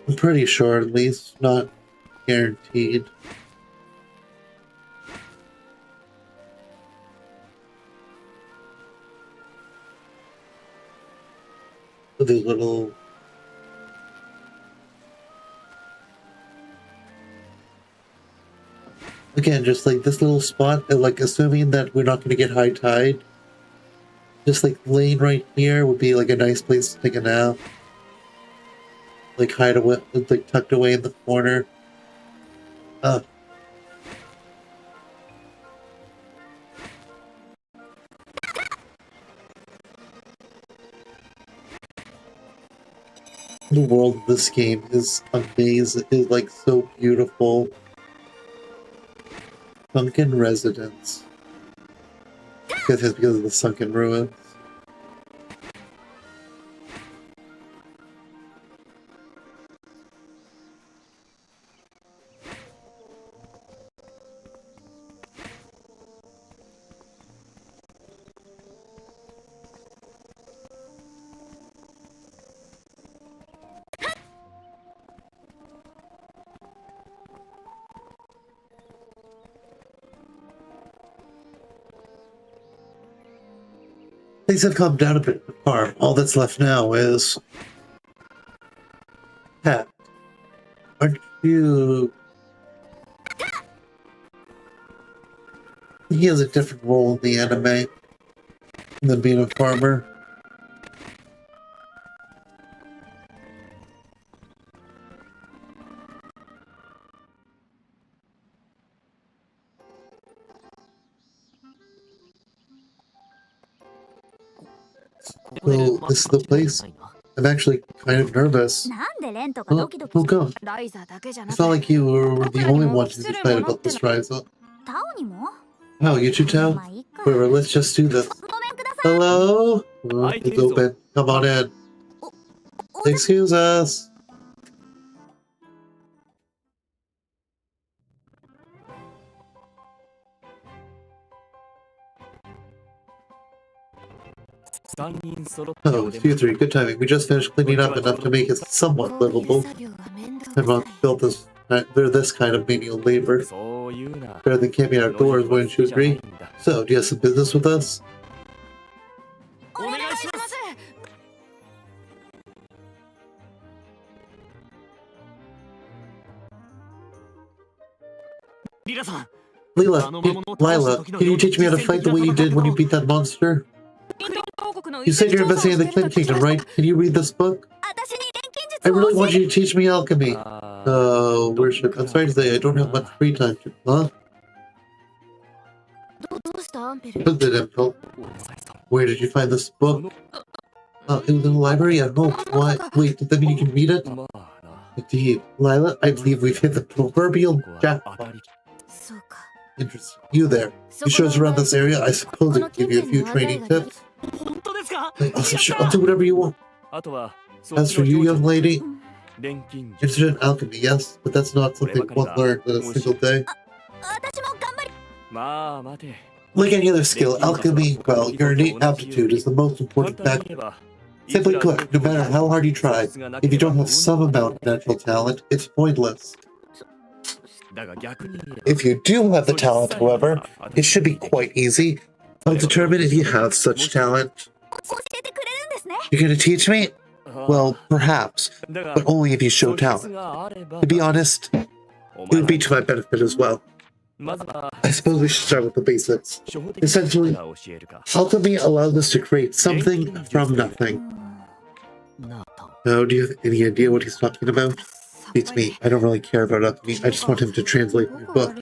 I'm pretty sure, at least, not guaranteed. These little again, just like this little spot, like assuming that we're not going to get high tide, just like laying right here would be like a nice place to take a nap, like hide away, like tucked away in the corner. The world of this game is amazing. It's like so beautiful. Sunken Residence. I guess it's because of the sunken ruins. Things have calmed down a bit at the farm. All that's left now is... Pat, aren't you... He has a different role in the anime than being a farmer. So, this is the place. I'm actually kind of nervous. Oh, go. It's not like you were the only one who's excited about this Ryza. Oh, you too, Tao? Whatever, let's just do this. Hello? Oh, it's open. Come on in. Excuse us. Oh, you three, good timing. We just finished cleaning up enough to make it somewhat livable. I'm not built this. They're this kind of menial labor. Better than camping outdoors, wouldn't you agree? So, do you have some business with us? Lila, can you teach me how to fight the way you did when you beat that monster? You said you're investigating the Clan Kingdom, right? Can you read this book? I really want you to teach me alchemy. Worship. I'm sorry to say, I don't have much free time to. Huh? What did it help? Where did you find this book? In the library at home. Why? Wait, does that mean you can read it? Indeed. Lila, I believe we've hit the proverbial jackpot. Interesting. You there. You show us around this area? I suppose I can give you a few training tips. I'll do whatever you want. As for you, young lady, interested in alchemy, yes, but that's not something one learns in a single day. Like any other skill, alchemy, well, your innate aptitude is the most important factor. Simply put, no matter how hard you try, if you don't have some amount of natural talent, it's pointless. If you do have the talent, however, it should be quite easy. I'll determine if you have such talent. You're gonna teach me? Well, perhaps, but only if you show talent. To be honest, it would be to my benefit as well. I suppose we should start with the basics. Essentially, alchemy allows us to create something from nothing. Now, do you have any idea what he's talking about? Beats me. I don't really care about alchemy. I just want him to translate my book.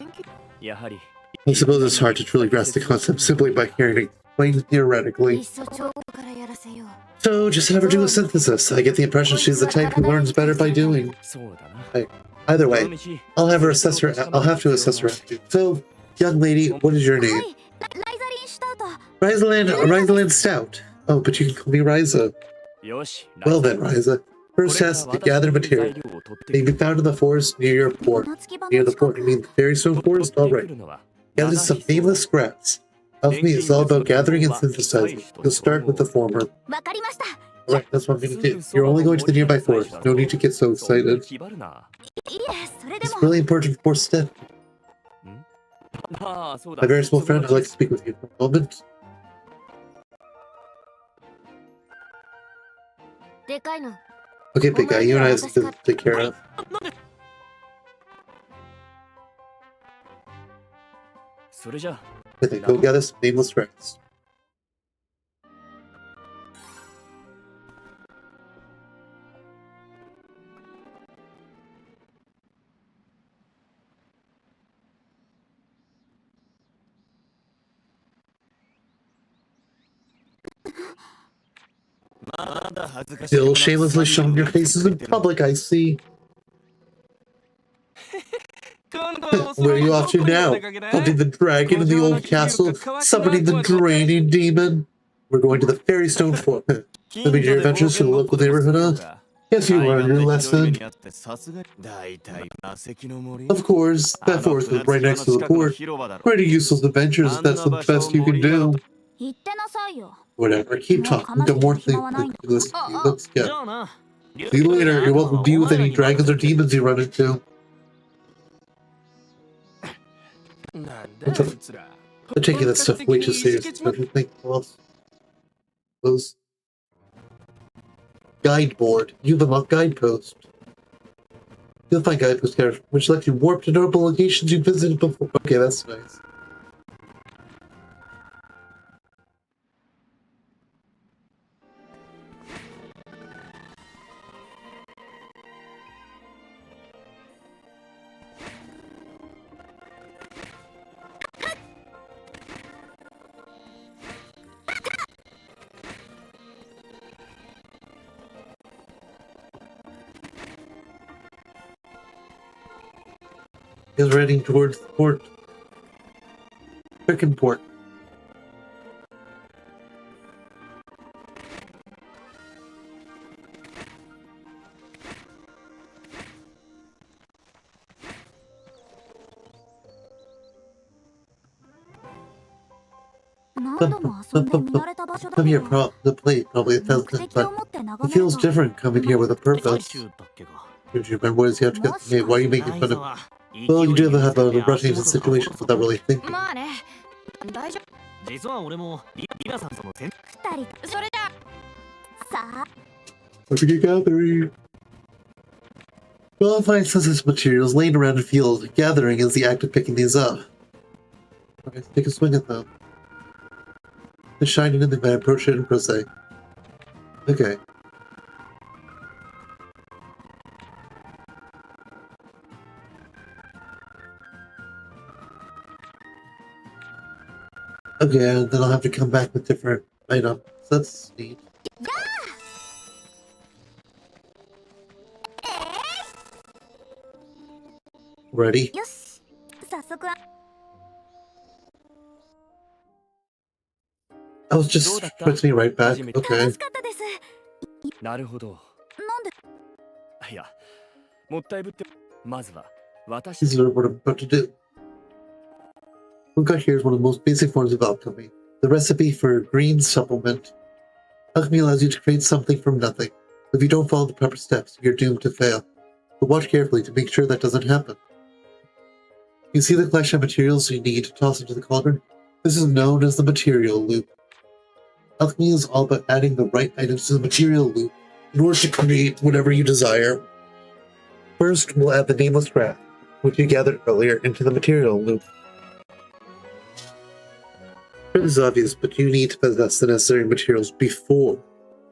I suppose it's hard to truly grasp the concept simply by hearing it explained theoretically. So, just have her do a synthesis. I get the impression she's the type who learns better by doing. Either way, I'll have to assess her attitude. So, young lady, what is your name? Rysalind Stout. Oh, but you can call me Ryza. Well then, Ryza. First task to gather material. They can be found in the forest near your port. Near the port, you mean the Fairystone Forest? Alright. Gather some nameless scraps. Alchemy is all about gathering and synthesizing. You'll start with the former. Alright, that's what I'm gonna do. You're only going to the nearby forest. No need to get so excited. It's really important for step. My very small friend, I'd like to speak with you for a moment. Okay, big guy, you and I have to take care of. I think go gather some nameless scraps. Still shamelessly showing your faces in public, I see. Where are you off to now? Hunting the dragon in the old castle, summoning the draining demon. We're going to the Fairystone Fort. That means your adventures to the local neighborhood, huh? Yes, you learned your lesson. Of course, that forest is right next to the port. Pretty useless adventures if that's the best you can do. Whatever, keep talking. We've got more things to listen to. Let's go. See you later. You're welcome to deal with any dragons or demons you run into. I'm taking that stuff way too seriously. Don't you think, boss? Those guide board. You've unlocked guidepost. You'll find guidepost cards which let you warp to notable locations you visited before. Okay, that's nice. Is heading towards the port. Frickin' port. Come here to play probably 1,000 times, but it feels different coming here with a purpose. Don't you remember what you have to get? Hey, why are you making fun of me? Well, you do have a rushing into situations without really thinking. What are you gathering? Well, find senseless materials laying around the field. Gathering is the act of picking these up. Okay, take a swing at them. The shining in the van, approach it and press A. Okay. Okay, and then I'll have to come back with different items. That's neat. Ready? I was just puts me right back. Okay. This is what I'm about to do. What we got here is one of the most basic forms of alchemy. The recipe for green supplement. Alchemy allows you to create something from nothing. If you don't follow the proper steps, you're doomed to fail. But watch carefully to make sure that doesn't happen. You see the collection of materials you need to toss into the cauldron? This is known as the material loop. Alchemy is all about adding the right items to the material loop in order to create whatever you desire. First, we'll add the nameless grass, which you gathered earlier, into the material loop. This is obvious, but you need to possess the necessary materials before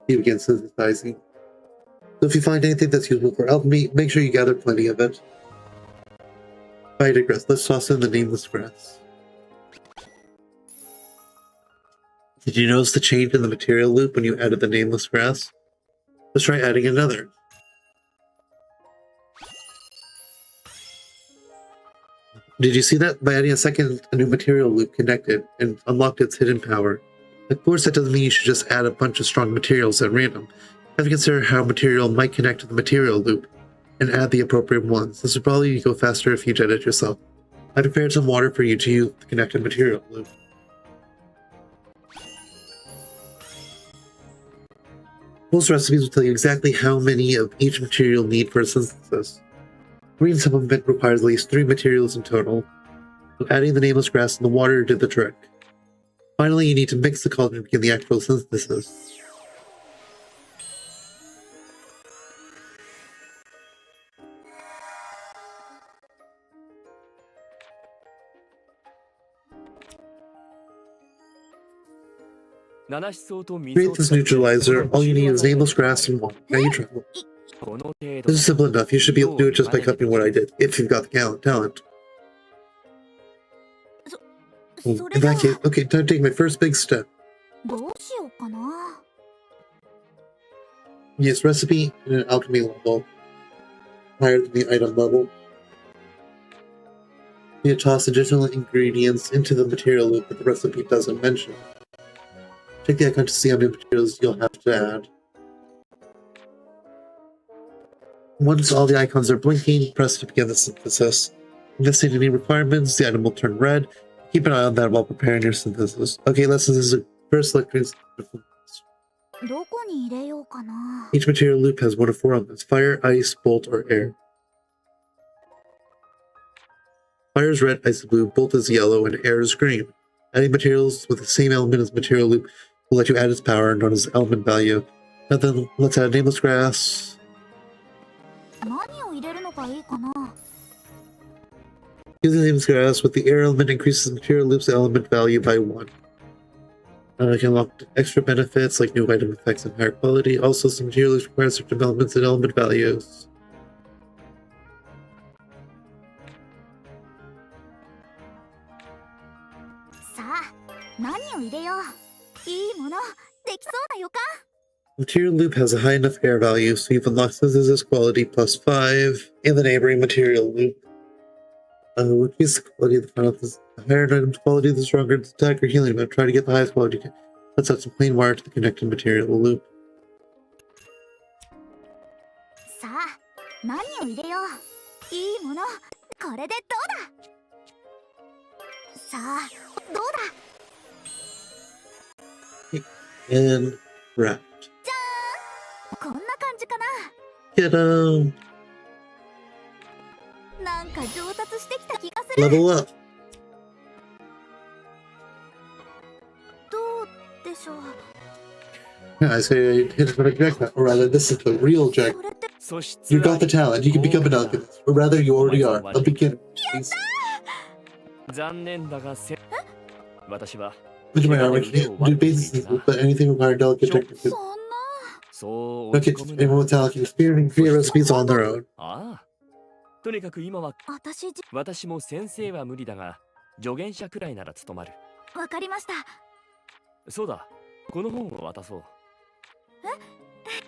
you begin synthesizing. So if you find anything that's useful for alchemy, make sure you gather plenty of it. I digress. Let's toss in the nameless grass. Did you notice the change in the material loop when you added the nameless grass? Let's try adding another. Did you see that? By adding a new material loop connected and unlocked its hidden power. Of course, that doesn't mean you should just add a bunch of strong materials at random. Have to consider how material might connect to the material loop and add the appropriate ones. This would probably go faster if you did it yourself. I prepared some water for you to use the connected material loop. Most recipes will tell you exactly how many of each material you need for a synthesis. Green supplement requires at least 3 materials in total. So adding the nameless grass and the water did the trick. Finally, you need to mix the cauldron to begin the actual synthesis. Create this neutralizer. All you need is nameless grass and water. Now you travel. This is simple enough. You should be able to do it just by copying what I did, if you've got the talent. In that case, okay, time to take my first big step. Yes, recipe in an alchemy level. Higher than the item level. You toss additional ingredients into the material loop that the recipe doesn't mention. Check the icon to see how many materials you'll have to add. Once all the icons are blinking, press to begin the synthesis. If missing any requirements, the item will turn red. Keep an eye on that while preparing your synthesis. Okay, let's synthesize first selecting. Each material loop has 1 of 4 elements: fire, ice, bolt, or air. Fire is red, ice is blue, bolt is yellow, and air is green. Adding materials with the same element as material loop will let you add its power, known as element value. Now then, let's add nameless grass. Using nameless grass with the air element increases the material loop's element value by 1. You can unlock extra benefits like new item effects and higher quality. Also, some materials require certain elements and element values. Material loop has a high enough air value, so you've unlocked synthesis quality +5 in the neighboring material loop. Which is the quality of the final. The higher an item's quality, the stronger its attack or healing, but try to get the highest quality. Let's add some plain wire to the connected material loop. And wrapped. Get level up. I say I hit it with a jackpot, or rather, this is the real jackpot. You got the talent. You can become an alchemist, or rather, you already are. A beginner. Please. Which my armor can't do basics, but anything requiring delicate technique. Okay, anyone with talent can experiment and create recipes on their own. とにかく今は私も先生は無理だが助言者くらいなら務まる。わかりました。そうだ、この本を渡そう。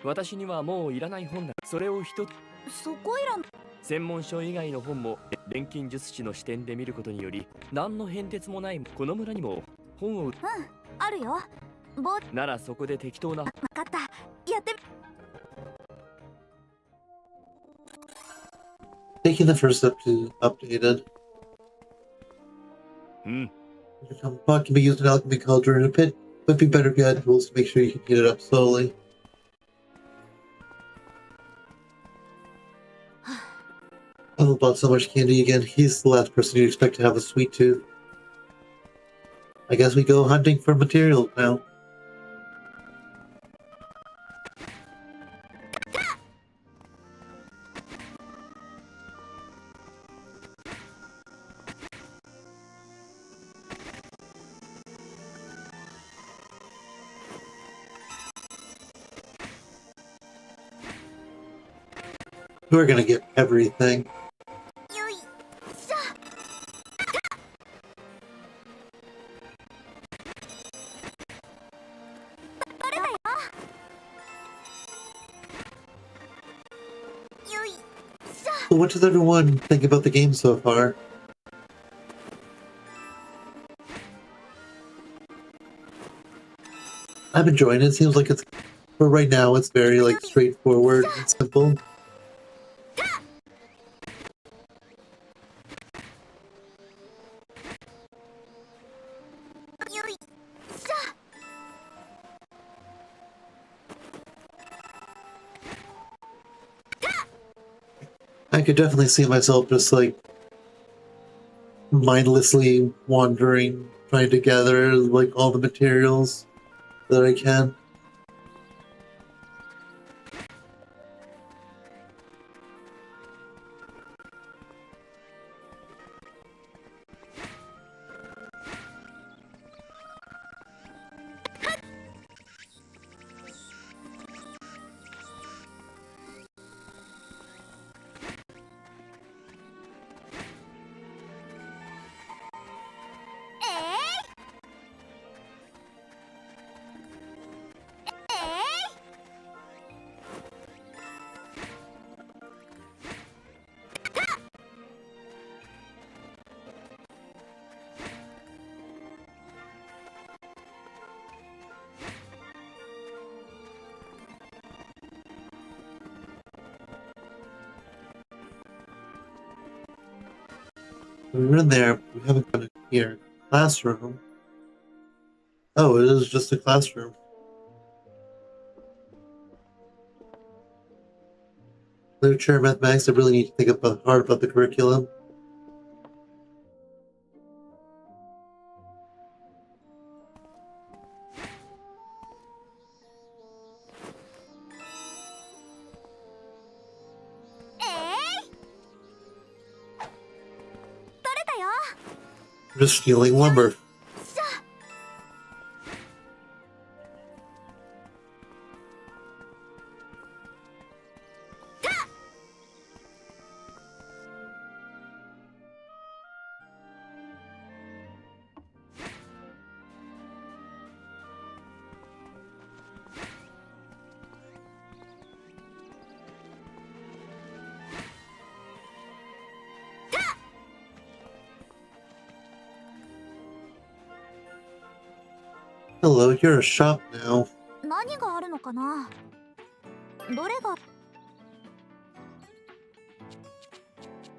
私にはもういらない本だ。それを一つ。そこいらん。専門書以外の本も錬金術師の視点で見ることにより何の変哲もないこの村にも本を。あるよ。ならそこで適当な。わかった。やって。Taking the first step to updated. The pot can be used in alchemy culture in a pit, but be better if you had tools to make sure you can heat it up slowly. I bought so much candy again. He's the last person you'd expect to have a sweet tooth. I guess we go hunting for materials now. We're gonna get everything. So what does everyone think about the game so far? I'm enjoying it. It seems like it's, for right now, it's very like straightforward and simple. I could definitely see myself just like mindlessly wandering, trying to gather like all the materials that I can. We're in there. We haven't got it here. Classroom. Oh, it is just a classroom. Literature, mathematics. I really need to think hard about the curriculum. Just stealing lumber. Hello, you're a shop now. I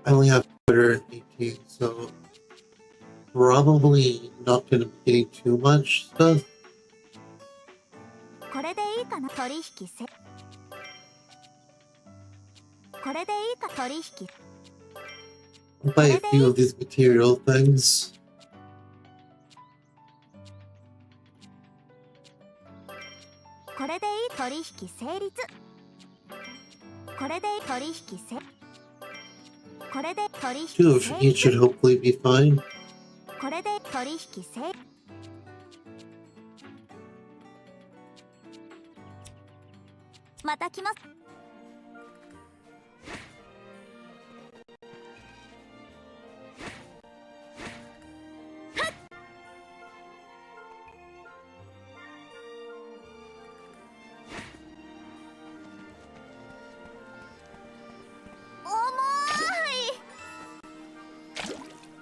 only have 118, so probably not going to be getting too much stuff. I'll buy a few of these material things. Two of each should hopefully be fine.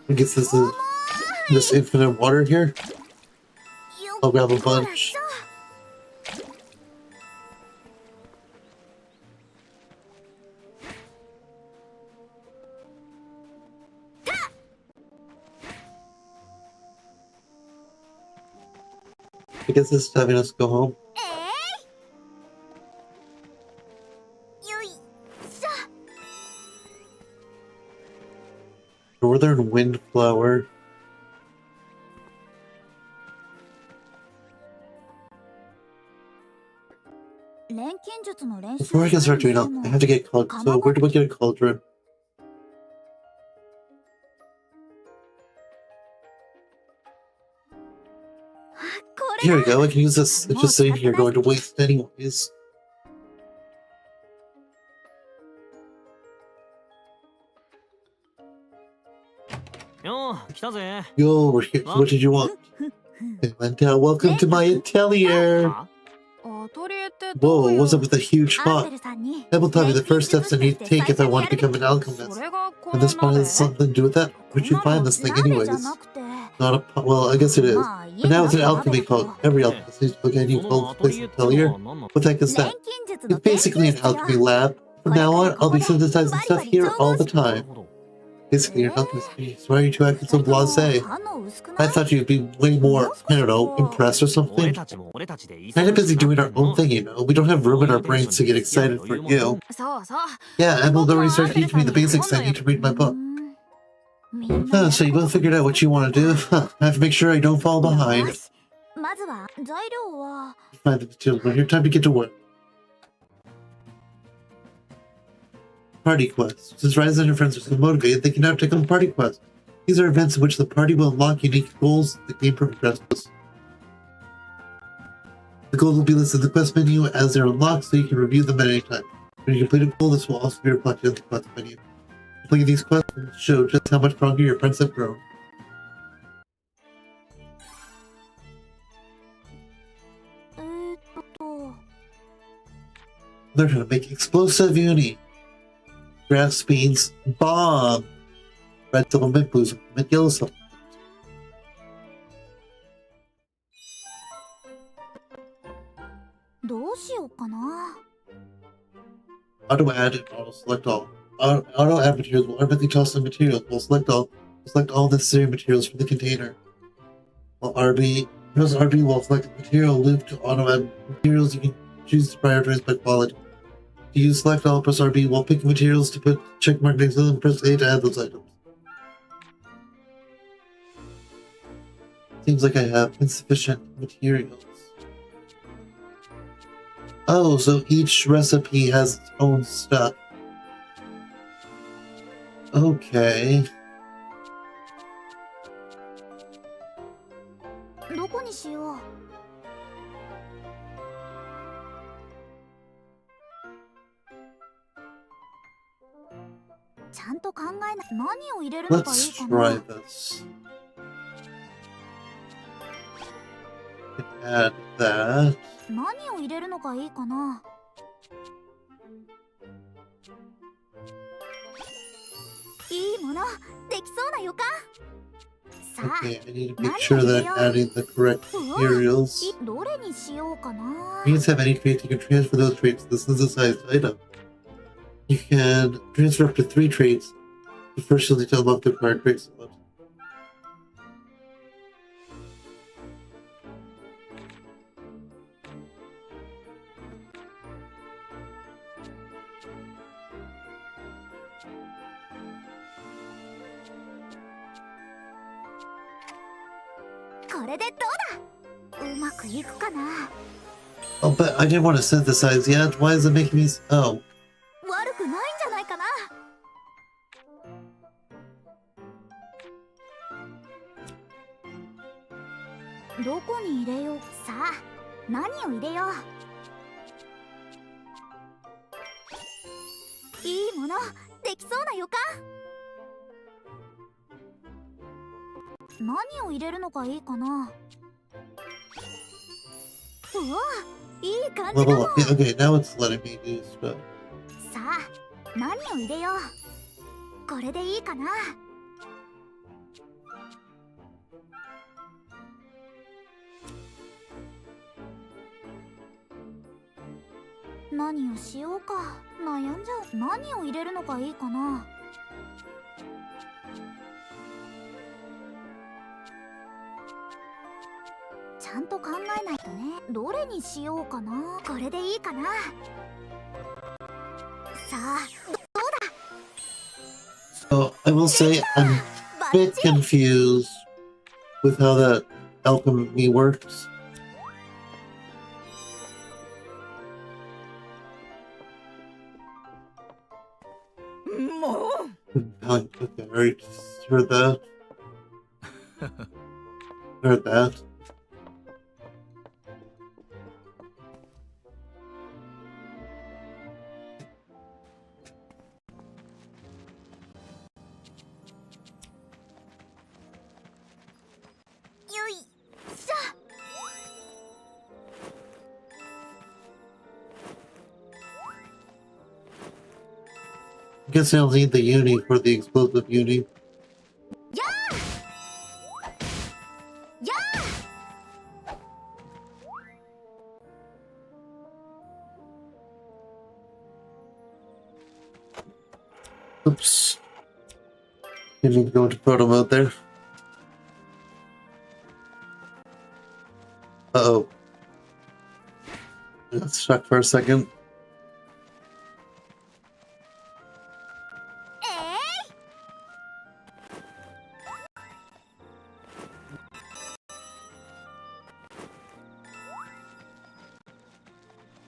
I guess this is this infinite water here. I'll grab a bunch. I guess this is having us go home. Northern Windflower. Before I can start doing it, I have to get cauldron. So where do I get a cauldron? Here we go, I can use this. It's just sitting here going to waste anyways. Yo, we're here. What did you want? Welcome to my atelier! Whoa, what's up with the huge pot? Apple taught me the first steps I need to take if I want to become an alchemist. And this pot has something to do with that? Where'd you find this thing anyways? Not a pot, well, I guess it is. But now it's an alchemy code. Every alchemist needs to look at any old place in atelier. What the heck is that? It's basically an alchemy lab. From now on, I'll be synthesizing stuff here all the time. Basically, you're an alchemist. Jeez, why are you two acting so blasé? I thought you'd be way more, I don't know, impressed or something. Kinda busy doing our own thing, you know. We don't have room in our brains to get excited for you. Yeah, Emerald already started teaching me the basics. I need to read my book. So you both figured out what you want to do? Huh, I have to make sure I don't fall behind. Find the materials right here. Time to get to work. Party quests. Since Ryza and her friends are so motivated, they can now take on party quests. These are events in which the party will unlock unique goals the game progresses. The goals will be listed in the quest menu as they're unlocked, so you can review them at any time. When you complete a goal, this will also be reflected in the quest menu. Completing these quests will show just how much stronger your friends have grown. Learn how to make explosive uni. Grass beans bomb. Red supplement, blue supplement, yellow supplement. Auto add and auto select all. Auto add materials will automatically toss the materials. We'll select all necessary materials from the container. While press RB will select the material loop to auto add materials. You can choose to prioritize by quality. To use select all, press RB while picking materials to put check mark next to them. Press A to add those items. Seems like I have insufficient materials. Oh, so each recipe has its own stuff. Okay. Let's try this. Add that. Okay, I need to make sure that I'm adding the correct materials. If you have any traits, you can transfer those traits to the synthesized item. You can transfer up to 3 traits, but first you'll need to unlock the required trait slot. Oh, but I didn't want to synthesize yet. Why is it making me... Oh. 悪くないんじゃないかな。どこに入れよう。さあ、何を入れよう。いいもの、できそうな予感。何を入れるのがいいかな。おお、いい感じだもん。Okay, now it's letting me do stuff. さあ、何を入れよう。これでいいかな。何をしようか。悩んじゃう。何を入れるのがいいかな。ちゃんと考えないとね。どれにしようかな。これでいいかな。さあ、どうだ。 So, I will say I'm a bit confused with how that alchemy works. Okay, I already heard that. Heard that. I guess I'll need the uni for the explosive uni. Oops. Didn't need to go into proto mode there. Uh-oh. I got stuck for a second.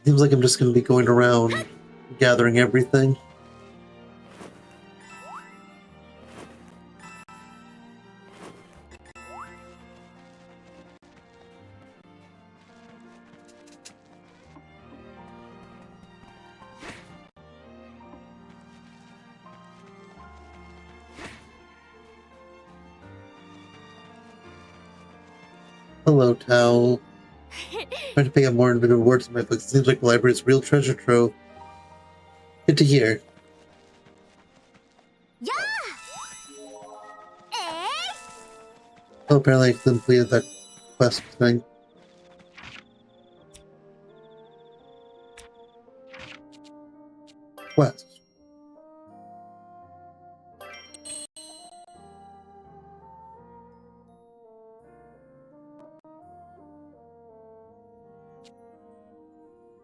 Seems like I'm just going to be going around gathering everything. Hello, Tao. Trying to pick up more inventive words in my books. It seems like the library's real treasure trove. Good to hear. Oh, apparently I completed that quest thing. Quest.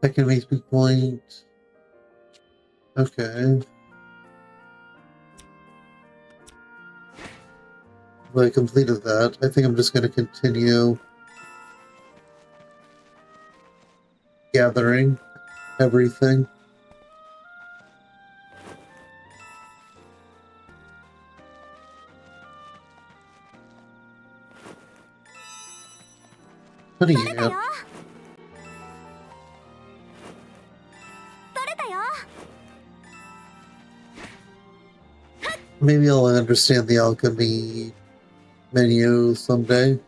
Second basic point. Okay. Well, I completed that. I think I'm just going to continue gathering everything. Honey, yeah. Maybe I'll understand the alchemy menu someday.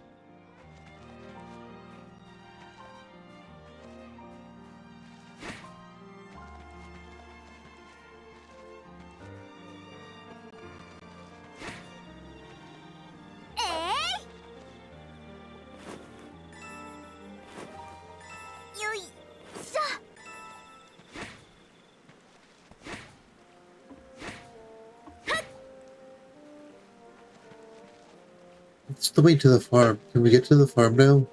It's the way to the farm. Can we get to the farm now?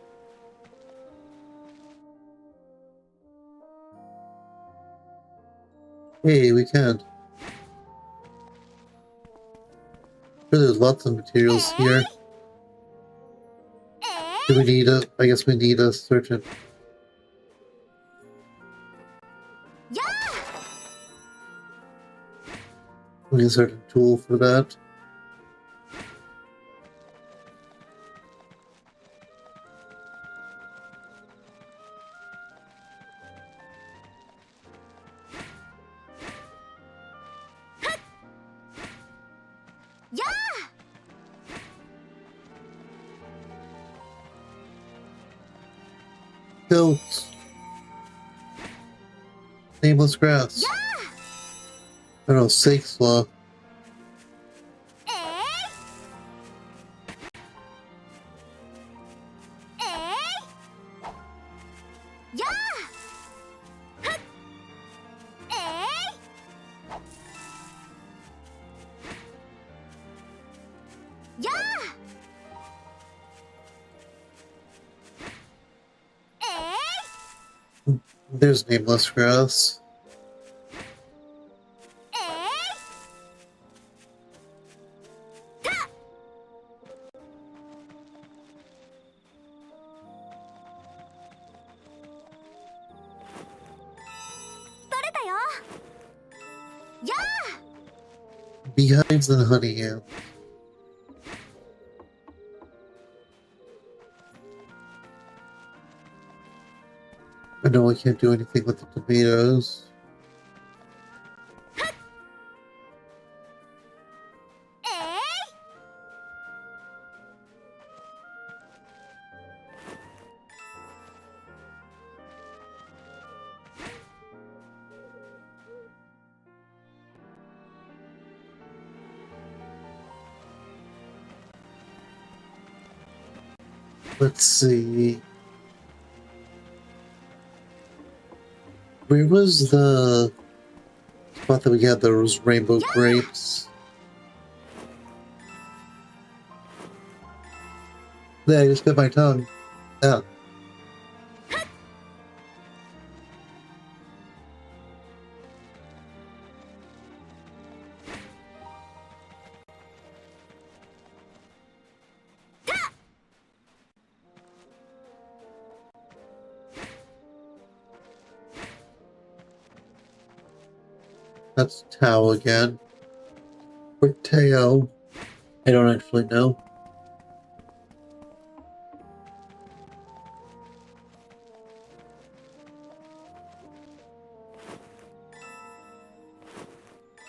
Hey, we can. Sure, there's lots of materials here. Do we need a... I guess we need a certain... We need a certain tool for that. Goats. Nameless grass. I don't know, Sake's Law. There's nameless grass. Beehives and honey ants. I know I can't do anything with the tomatoes. Let's see. Where was the spot that we had those rainbow grapes? Yeah, I just bit my tongue. Yeah. That's Tao again. Or Teo. I don't actually know.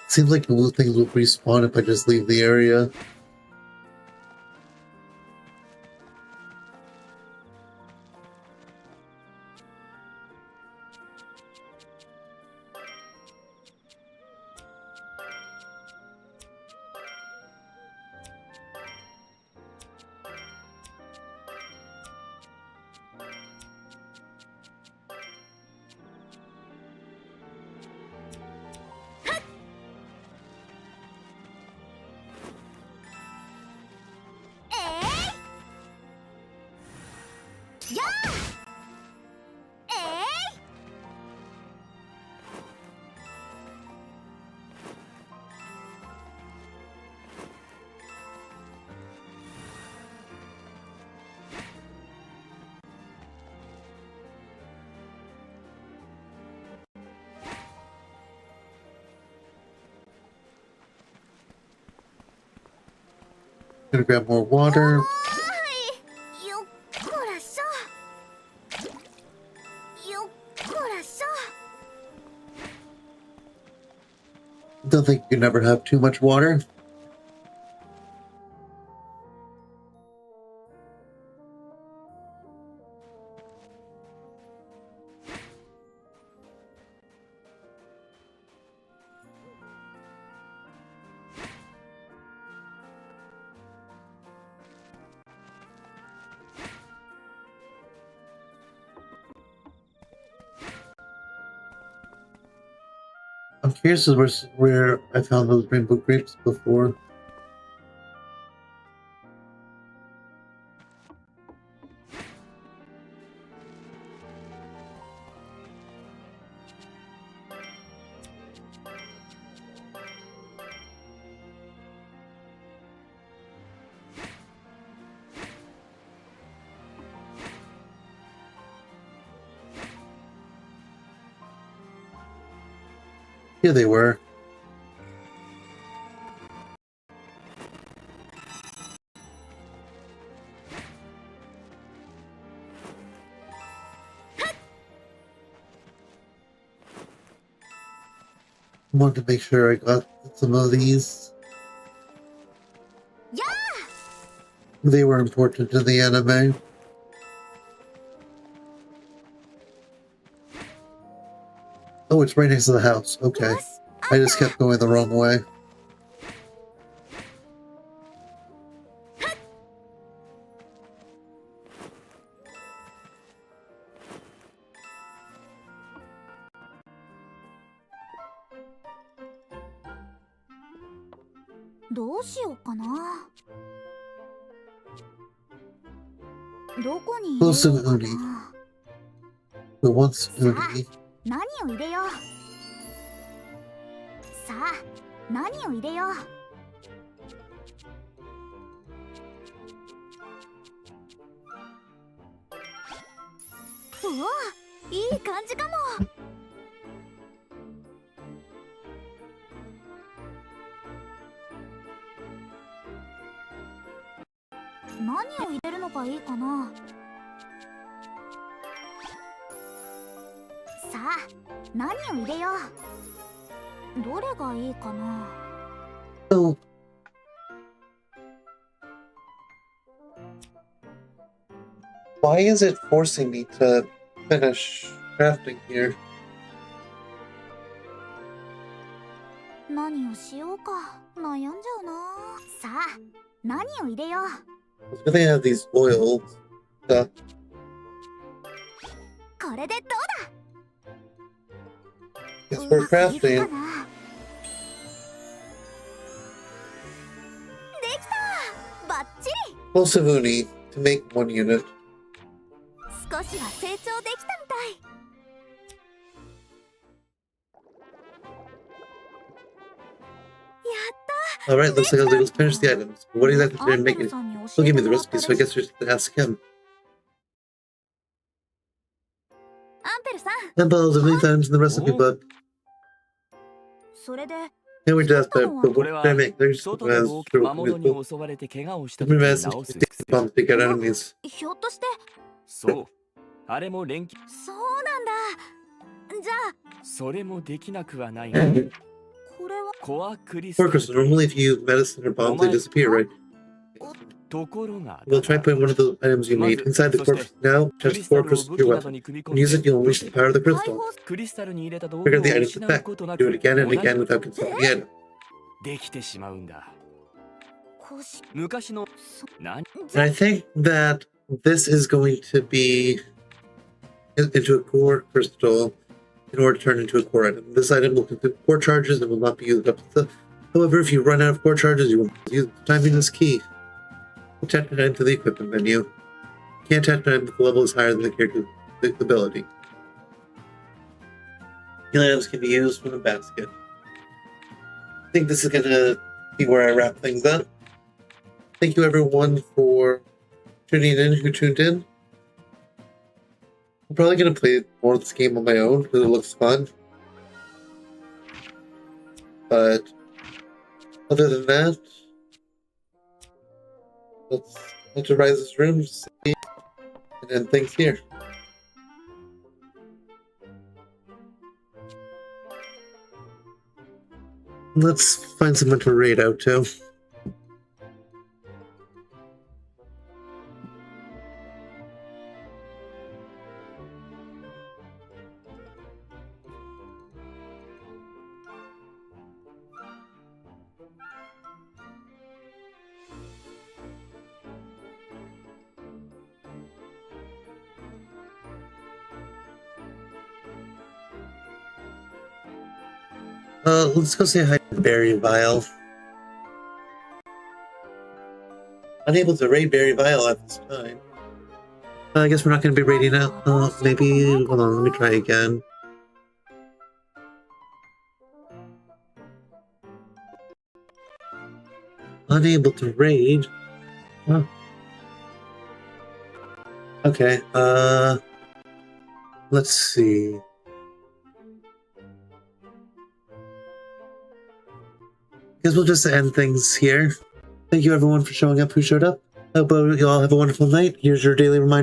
Seems like the things will respawn if I just leave the area. Gonna grab more water. Don't think you can never have too much water. I'm curious as where I found those rainbow grapes before. Here they were. I wanted to make sure I got some of these. Yeah! They were important to the anime. Oh, it's right next to the house. Okay. I just kept going the wrong way. Close to Uni. Who wants Uni? 何を入れよう。さあ、何を入れよう。うわ、いい感じかも。何を入れるのがいいかな。さあ、何を入れよう。どれがいいかな。So, why is it forcing me to finish crafting here? 何をしようか悩んじゃうな。さあ、何を入れよう。Because they have these oils stuff. これでどうだ。 Yes, for crafting. できた。バッチリ。 Close to Uni to make one unit. 少しは成長できたみたい。やった。 Alright, looks like I was able to finish the items. But what exactly did I make it? He'll give me the recipe, so I guess we should ask him. アンペルさん。 Temples of many times in the recipe book. それで。 Here we just but what did I make? There's 外で as 魔物に襲われて怪我をした時に Remember, 直す bomb to take out enemies. ひょっとして。そうあれも錬金そうなんだ。じゃあ。それもできなくはないがこれは。コアクリスタ Of ル course, normally if you use medicine or bombs, they disappear, right? ところが We'll try putting one of the items you made inside the corpse now. ク Just リスタ four ルを crystals 武 to 器 your など weapon. に組み込 When ん you use で it, you'll unleash the power of the 解 crystal. 放。クリスタルに入れた道具 Trigger を the item's 失う effect. ことな Do く it again and 同じ again without consuming the item. できてしまうんだこうし。昔の何 And I think that this is going to be into a core crystal in order to turn into a core item. This item will consume core charges and will not be used up. However, if you run out of core charges, you will use timing this key. Attach an item to the equipment menu. You can't attach an item if the level is higher than the character's ability. Healing items can be used from the basket. I think this is going to be where I wrap things up. Thank you everyone for tuning in, who tuned in. I'm probably going to play more of this game on my own because it looks fun. But other than that, let's enter Rise's room, see, and end things here. Let's find someone to raid out to. Let's go say hi to Barry Vile. Unable to raid Barry Vile at this time. I guess we're not going to be raiding out. Maybe. Hold on, let me try again. Unable to raid. Huh. Okay, let's see. guess we'll just end things here. Thank you everyone for showing up who showed up. Hope you all have a wonderful night. Here's your daily reminder.